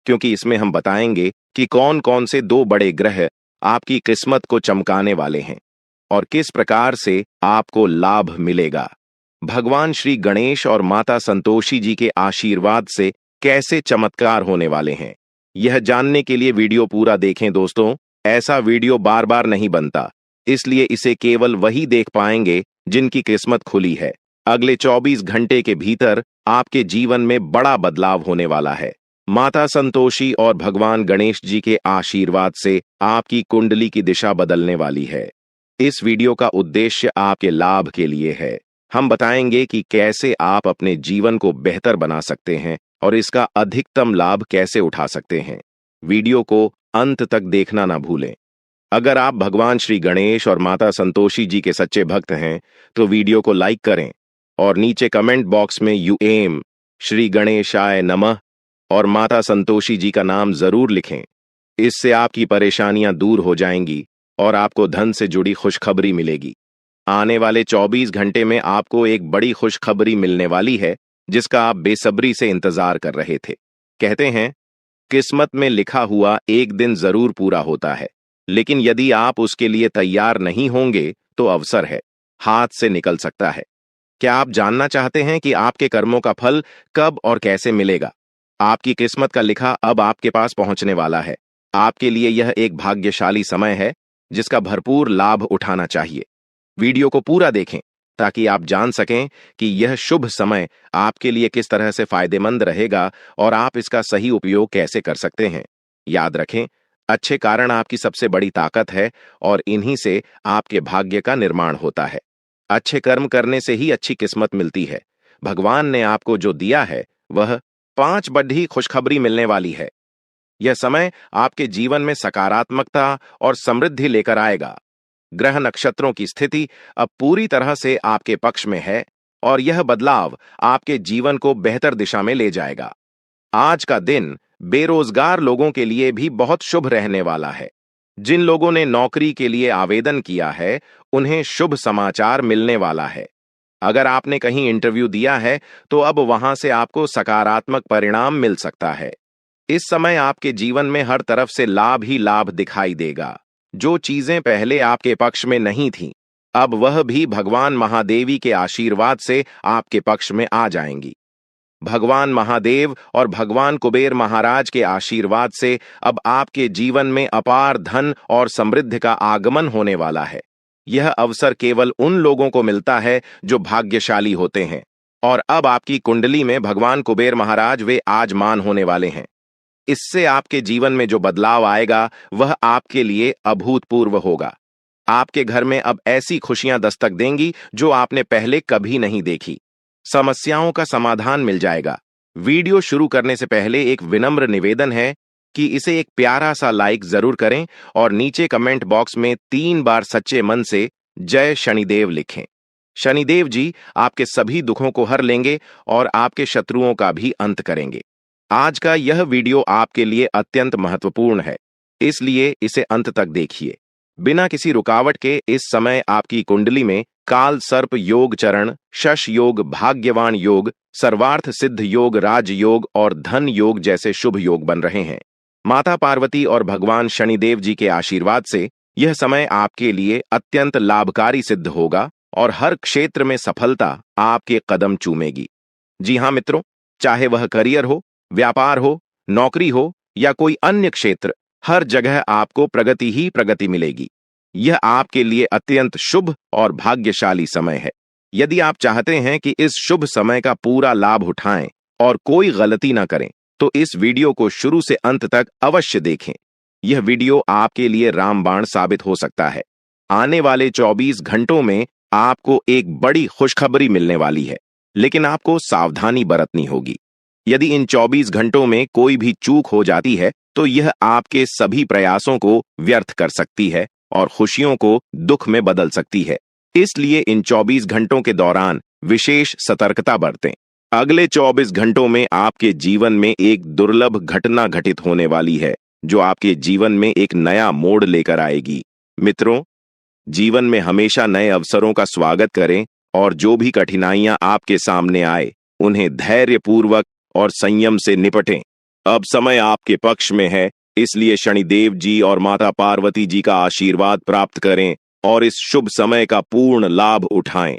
क्योंकि इसमें हम बताएंगे कि कौन कौन से 2 बड़े ग्रह आपकी किस्मत को चमकाने वाले हैं और किस प्रकार से आपको लाभ मिलेगा। भगवान श्री गणेश और माता संतोषी जी के आशीर्वाद से कैसे चमत्कार होने वाले हैं, यह जानने के लिए वीडियो पूरा देखें। दोस्तों, ऐसा वीडियो बार बार नहीं बनता, इसलिए इसे केवल वही देख पाएंगे जिनकी किस्मत खुली है। अगले 24 घंटे के भीतर आपके जीवन में बड़ा बदलाव होने वाला है। माता संतोषी और भगवान गणेश जी के आशीर्वाद से आपकी कुंडली की दिशा बदलने वाली है। इस वीडियो का उद्देश्य आपके लाभ के लिए है। हम बताएंगे कि कैसे आप अपने जीवन को बेहतर बना सकते हैं और इसका अधिकतम लाभ कैसे उठा सकते हैं। वीडियो को अंत तक देखना ना भूलें। अगर आप भगवान श्री गणेश और माता संतोषी जी के सच्चे भक्त हैं, तो वीडियो को लाइक करें और नीचे कमेंट बॉक्स में यूएम श्री गणेशाय नमः और माता संतोषी जी का नाम जरूर लिखें। इससे आपकी परेशानियां दूर हो जाएंगी और आपको धन से जुड़ी खुशखबरी मिलेगी। आने वाले 24 घंटे में आपको एक बड़ी खुशखबरी मिलने वाली है, जिसका आप बेसब्री से इंतजार कर रहे थे। कहते हैं, किस्मत में लिखा हुआ एक दिन जरूर पूरा होता है, लेकिन यदि आप उसके लिए तैयार नहीं होंगे तो अवसर है, हाथ से निकल सकता है। क्या आप जानना चाहते हैं कि आपके कर्मों का फल कब और कैसे मिलेगा? आपकी किस्मत का लिखा अब आपके पास पहुंचने वाला है। आपके लिए यह एक भाग्यशाली समय है जिसका भरपूर लाभ उठाना चाहिए। वीडियो को पूरा देखें ताकि आप जान सकें कि यह शुभ समय आपके लिए किस तरह से फायदेमंद रहेगा और आप इसका सही उपयोग कैसे कर सकते हैं। याद रखें, अच्छे कारण आपकी सबसे बड़ी ताकत है और इन्हीं से आपके भाग्य का निर्माण होता है। अच्छे कर्म करने से ही अच्छी किस्मत मिलती है। भगवान ने आपको जो दिया है वह 5 बड़ी खुशखबरी मिलने वाली है। यह समय आपके जीवन में सकारात्मकता और समृद्धि लेकर आएगा। ग्रह नक्षत्रों की स्थिति अब पूरी तरह से आपके पक्ष में है और यह बदलाव आपके जीवन को बेहतर दिशा में ले जाएगा। आज का दिन बेरोजगार लोगों के लिए भी बहुत शुभ रहने वाला है। जिन लोगों ने नौकरी के लिए आवेदन किया है, उन्हें शुभ समाचार मिलने वाला है। अगर आपने कहीं इंटरव्यू दिया है, तो अब वहां से आपको सकारात्मक परिणाम मिल सकता है। इस समय आपके जीवन में हर तरफ से लाभ ही लाभ दिखाई देगा। जो चीजें पहले आपके पक्ष में नहीं थीं, अब वह भी भगवान महादेवी के आशीर्वाद से आपके पक्ष में आ जाएंगी। भगवान महादेव और भगवान कुबेर महाराज के आशीर्वाद से अब आपके जीवन में अपार धन और समृद्धि का आगमन होने वाला है। यह अवसर केवल उन लोगों को मिलता है जो भाग्यशाली होते हैं और अब आपकी कुंडली में भगवान कुबेर महाराज वे आजमान होने वाले हैं। इससे आपके जीवन में जो बदलाव आएगा वह आपके लिए अभूतपूर्व होगा। आपके घर में अब ऐसी खुशियां दस्तक देंगी जो आपने पहले कभी नहीं देखी। समस्याओं का समाधान मिल जाएगा। वीडियो शुरू करने से पहले एक विनम्र निवेदन है कि इसे एक प्यारा सा लाइक जरूर करें और नीचे कमेंट बॉक्स में 3 बार सच्चे मन से जय शनिदेव लिखें। शनिदेव जी आपके सभी दुखों को हर लेंगे और आपके शत्रुओं का भी अंत करेंगे। आज का यह वीडियो आपके लिए अत्यंत महत्वपूर्ण है, इसलिए इसे अंत तक देखिए। बिना किसी रुकावट के इस समय आपकी कुंडली में काल सर्प योग चरण, शश योग, भाग्यवान योग, सर्वार्थ सिद्ध योग, राज योग और धन योग जैसे शुभ योग बन रहे हैं। माता पार्वती और भगवान शनिदेव जी के आशीर्वाद से यह समय आपके लिए अत्यंत लाभकारी सिद्ध होगा और हर क्षेत्र में सफलता आपके कदम चूमेगी। जी हाँ मित्रों, चाहे वह करियर हो, व्यापार हो, नौकरी हो या कोई अन्य क्षेत्र, हर जगह आपको प्रगति ही प्रगति मिलेगी। यह आपके लिए अत्यंत शुभ और भाग्यशाली समय है। यदि आप चाहते हैं कि इस शुभ समय का पूरा लाभ उठाएं और कोई गलती ना करें, तो इस वीडियो को शुरू से अंत तक अवश्य देखें। यह वीडियो आपके लिए रामबाण साबित हो सकता है। आने वाले 24 घंटों में आपको एक बड़ी खुशखबरी मिलने वाली है, लेकिन आपको सावधानी बरतनी होगी। यदि इन 24 घंटों में कोई भी चूक हो जाती है, तो यह आपके सभी प्रयासों को व्यर्थ कर सकती है और खुशियों को दुख में बदल सकती है। इसलिए इन 24 घंटों के दौरान विशेष सतर्कता बरतें। अगले 24 घंटों में आपके जीवन में एक दुर्लभ घटना घटित होने वाली है, जो आपके जीवन में एक नया मोड़ लेकर आएगी। मित्रों, जीवन में हमेशा नए अवसरों का स्वागत करें और जो भी कठिनाइयां आपके सामने आए, उन्हें धैर्यपूर्वक और संयम से निपटें। अब समय आपके पक्ष में है, इसलिए शनिदेव जी और माता पार्वती जी का आशीर्वाद प्राप्त करें और इस शुभ समय का पूर्ण लाभ उठाएं।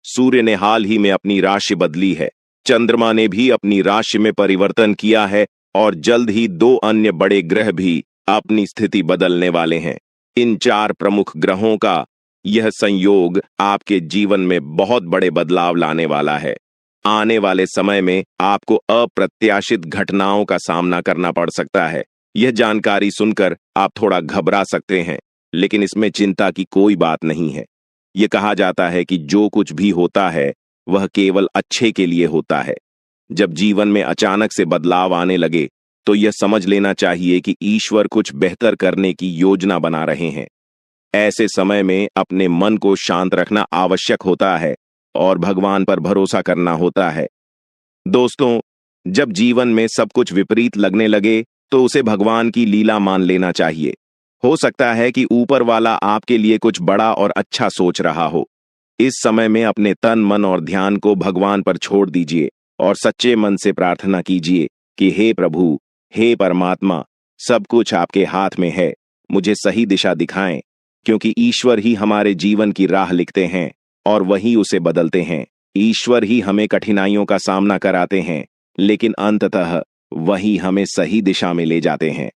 सूर्य ने हाल ही में अपनी राशि बदली है, चंद्रमा ने भी अपनी राशि में परिवर्तन किया है और जल्द ही 2 अन्य बड़े ग्रह भी अपनी स्थिति बदलने वाले हैं। इन 4 प्रमुख ग्रहों का यह संयोग आपके जीवन में बहुत बड़े बदलाव लाने वाला है। आने वाले समय में आपको अप्रत्याशित घटनाओं का सामना करना पड़ सकता है। यह जानकारी सुनकर आप थोड़ा घबरा सकते हैं, लेकिन इसमें चिंता की कोई बात नहीं है। यह कहा जाता है कि जो कुछ भी होता है वह केवल अच्छे के लिए होता है। जब जीवन में अचानक से बदलाव आने लगे, तो यह समझ लेना चाहिए कि ईश्वर कुछ बेहतर करने की योजना बना रहे हैं। ऐसे समय में अपने मन को शांत रखना आवश्यक होता है और भगवान पर भरोसा करना होता है। दोस्तों, जब जीवन में सब कुछ विपरीत लगने लगे, तो उसे भगवान की लीला मान लेना चाहिए। हो सकता है कि ऊपर वाला आपके लिए कुछ बड़ा और अच्छा सोच रहा हो। इस समय में अपने तन, मन और ध्यान को भगवान पर छोड़ दीजिए और सच्चे मन से प्रार्थना कीजिए कि हे प्रभु, हे परमात्मा, सब कुछ आपके हाथ में है, मुझे सही दिशा दिखाएं, क्योंकि ईश्वर ही हमारे जीवन की राह लिखते हैं और वही उसे बदलते हैं। ईश्वर ही हमें कठिनाइयों का सामना कराते हैं, लेकिन अंततः वही हमें सही दिशा में ले जाते हैं।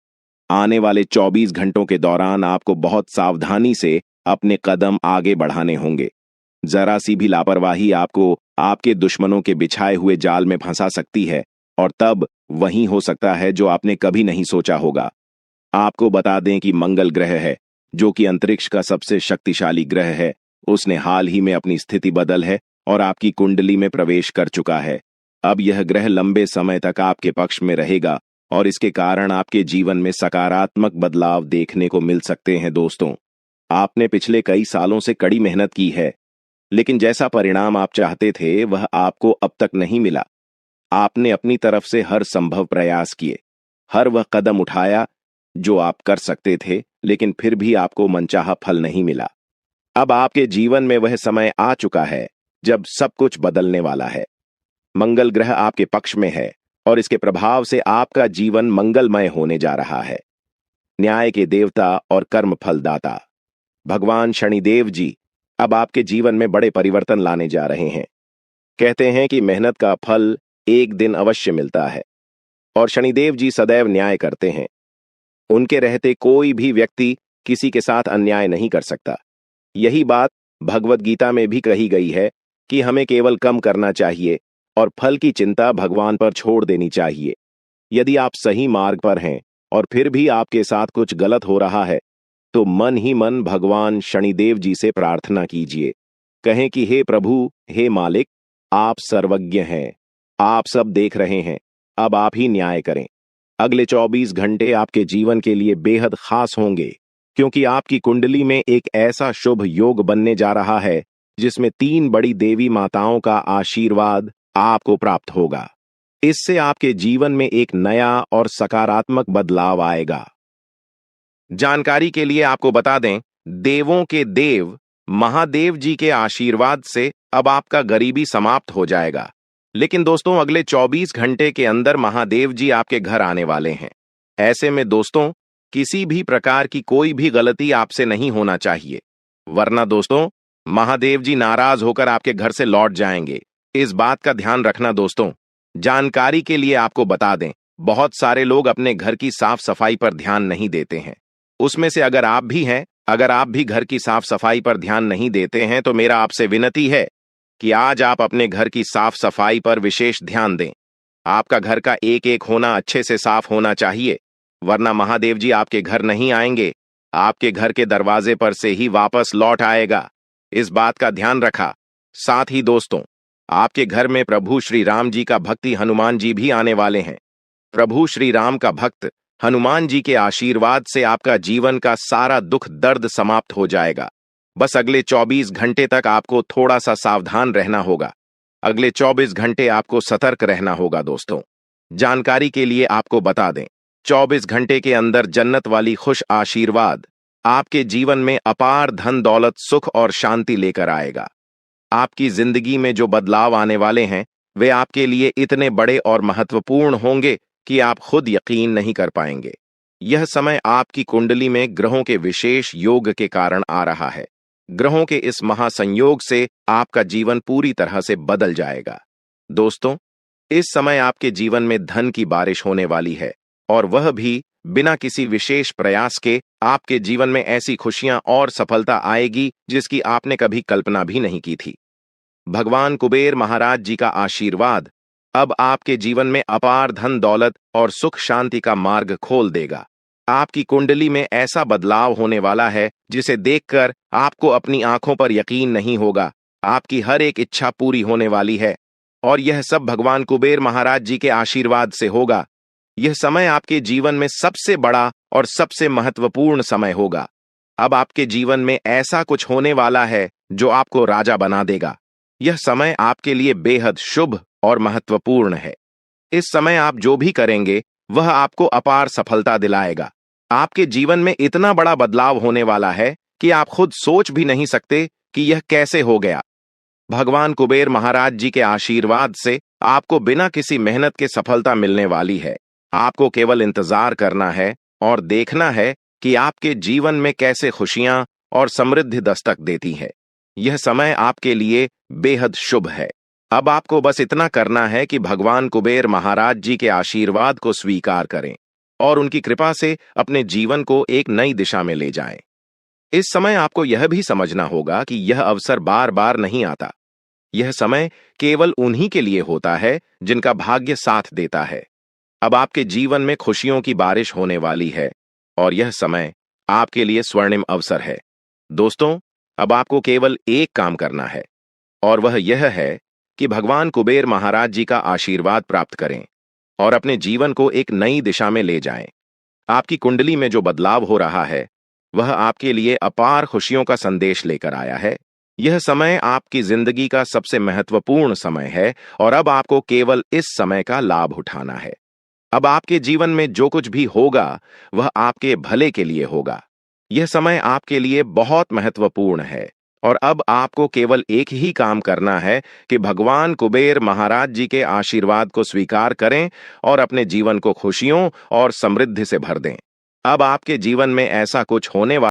आने वाले 24 घंटों के दौरान आपको बहुत सावधानी से अपने कदम आगे बढ़ाने होंगे। जरा सी भी लापरवाही आपको आपके दुश्मनों के बिछाए हुए जाल में फंसा सकती है, और तब वही हो सकता है जो आपने कभी नहीं सोचा होगा। आपको बता दें कि मंगल ग्रह है, जो कि अंतरिक्ष का सबसे शक्तिशाली ग्रह है, उसने हाल ही में अपनी स्थिति बदल है और आपकी कुंडली में प्रवेश कर चुका है। अब यह ग्रह लंबे समय तक आपके पक्ष में रहेगा और इसके कारण आपके जीवन में सकारात्मक बदलाव देखने को मिल सकते हैं। दोस्तों, आपने पिछले कई सालों से कड़ी मेहनत की है, लेकिन जैसा परिणाम आप चाहते थे वह आपको अब तक नहीं मिला। आपने अपनी तरफ से हर संभव प्रयास किए, हर वह कदम उठाया जो आप कर सकते थे, लेकिन फिर भी आपको मनचाहा फल नहीं मिला। अब आपके जीवन में वह समय आ चुका है जब सब कुछ बदलने वाला है। मंगल ग्रह आपके पक्ष में है और इसके प्रभाव से आपका जीवन मंगलमय होने जा रहा है। न्याय के देवता और कर्म फलदाता भगवान शनिदेव जी अब आपके जीवन में बड़े परिवर्तन लाने जा रहे हैं। कहते हैं कि मेहनत का फल एक दिन अवश्य मिलता है, और शनिदेव जी सदैव न्याय करते हैं। उनके रहते कोई भी व्यक्ति किसी के साथ अन्याय नहीं कर सकता। यही बात भगवद गीता में भी कही गई है कि हमें केवल कम करना चाहिए और फल की चिंता भगवान पर छोड़ देनी चाहिए। यदि आप सही मार्ग पर हैं और फिर भी आपके साथ कुछ गलत हो रहा है, तो मन ही मन भगवान शनिदेव जी से प्रार्थना कीजिए। कहें कि हे प्रभु, हे मालिक, आप सर्वज्ञ हैं, आप सब देख रहे हैं, अब आप ही न्याय करें। अगले 24 घंटे आपके जीवन के लिए बेहद खास होंगे, क्योंकि आपकी कुंडली में एक ऐसा शुभ योग बनने जा रहा है जिसमें 3 बड़ी देवी माताओं का आशीर्वाद आपको प्राप्त होगा। इससे आपके जीवन में एक नया और सकारात्मक बदलाव आएगा। जानकारी के लिए आपको बता दें, देवों के देव महादेव जी के आशीर्वाद से अब आपका गरीबी समाप्त हो जाएगा। लेकिन दोस्तों, अगले 24 घंटे के अंदर महादेव जी आपके घर आने वाले हैं। ऐसे में दोस्तों, किसी भी प्रकार की कोई भी गलती आपसे नहीं होना चाहिए, वरना दोस्तों महादेव जी नाराज होकर आपके घर से लौट जाएंगे। इस बात का ध्यान रखना दोस्तों। जानकारी के लिए आपको बता दें, बहुत सारे लोग अपने घर की साफ सफाई पर ध्यान नहीं देते हैं। उसमें से अगर आप भी हैं, अगर आप भी घर की साफ सफाई पर ध्यान नहीं देते हैं, तो मेरा आपसे विनती है कि आज आप अपने घर की साफ सफाई पर विशेष ध्यान दें। आपका घर का एक एक होना अच्छे से साफ होना चाहिए, वरना महादेव जी आपके घर नहीं आएंगे, आपके घर के दरवाजे पर से ही वापस लौट आएगा। इस बात का ध्यान रखा। साथ ही दोस्तों, आपके घर में प्रभु श्री राम जी का भक्ति हनुमान जी भी आने वाले हैं। प्रभु श्री राम का भक्त हनुमान जी के आशीर्वाद से आपका जीवन का सारा दुख दर्द समाप्त हो जाएगा। बस अगले 24 घंटे तक आपको थोड़ा सा सावधान रहना होगा। अगले 24 घंटे आपको सतर्क रहना होगा दोस्तों। जानकारी के लिए आपको बता दें, 24 घंटे के अंदर जन्नत वाली खुश आशीर्वाद आपके जीवन में अपार धन दौलत, सुख और शांति लेकर आएगा। आपकी जिंदगी में जो बदलाव आने वाले हैं, वे आपके लिए इतने बड़े और महत्वपूर्ण होंगे कि आप खुद यकीन नहीं कर पाएंगे। यह समय आपकी कुंडली में ग्रहों के विशेष योग के कारण आ रहा है। ग्रहों के इस महासंयोग से आपका जीवन पूरी तरह से बदल जाएगा। दोस्तों, इस समय आपके जीवन में धन की बारिश होने वाली है, और वह भी बिना किसी विशेष प्रयास के। आपके जीवन में ऐसी खुशियां और सफलता आएगी जिसकी आपने कभी कल्पना भी नहीं की थी। भगवान कुबेर महाराज जी का आशीर्वाद अब आपके जीवन में अपार धन दौलत और सुख शांति का मार्ग खोल देगा। आपकी कुंडली में ऐसा बदलाव होने वाला है जिसे देखकर आपको अपनी आंखों पर यकीन नहीं होगा। आपकी हर एक इच्छा पूरी होने वाली है, और यह सब भगवान कुबेर महाराज जी के आशीर्वाद से होगा। यह समय आपके जीवन में सबसे बड़ा और सबसे महत्वपूर्ण समय होगा। अब आपके जीवन में ऐसा कुछ होने वाला है जो आपको राजा बना देगा। यह समय आपके लिए बेहद शुभ और महत्वपूर्ण है। इस समय आप जो भी करेंगे वह आपको अपार सफलता दिलाएगा। आपके जीवन में इतना बड़ा बदलाव होने वाला है कि आप खुद सोच भी नहीं सकते कि यह कैसे हो गया। भगवान कुबेर महाराज जी के आशीर्वाद से आपको बिना किसी मेहनत के सफलता मिलने वाली है। आपको केवल इंतजार करना है और देखना है कि आपके जीवन में कैसे खुशियां और समृद्धि दस्तक देती है। यह समय आपके लिए बेहद शुभ है। अब आपको बस इतना करना है कि भगवान कुबेर महाराज जी के आशीर्वाद को स्वीकार करें और उनकी कृपा से अपने जीवन को एक नई दिशा में ले जाएं। इस समय आपको यह भी समझना होगा कि यह अवसर बार बार नहीं आता। यह समय केवल उन्हीं के लिए होता है जिनका भाग्य साथ देता है। अब आपके जीवन में खुशियों की बारिश होने वाली है और यह समय आपके लिए स्वर्णिम अवसर है। दोस्तों, अब आपको केवल एक काम करना है और वह यह है कि भगवान कुबेर महाराज जी का आशीर्वाद प्राप्त करें और अपने जीवन को एक नई दिशा में ले जाएं। आपकी कुंडली में जो बदलाव हो रहा है वह आपके लिए अपार खुशियों का संदेश लेकर आया है। यह समय आपकी जिंदगी का सबसे महत्वपूर्ण समय है और अब आपको केवल इस समय का लाभ उठाना है। अब आपके जीवन में जो कुछ भी होगा वह आपके भले के लिए होगा। यह समय आपके लिए बहुत महत्वपूर्ण है और अब आपको केवल एक ही काम करना है कि भगवान कुबेर महाराज जी के आशीर्वाद को स्वीकार करें और अपने जीवन को खुशियों और समृद्धि से भर दें। अब आपके जीवन में ऐसा कुछ होने वाला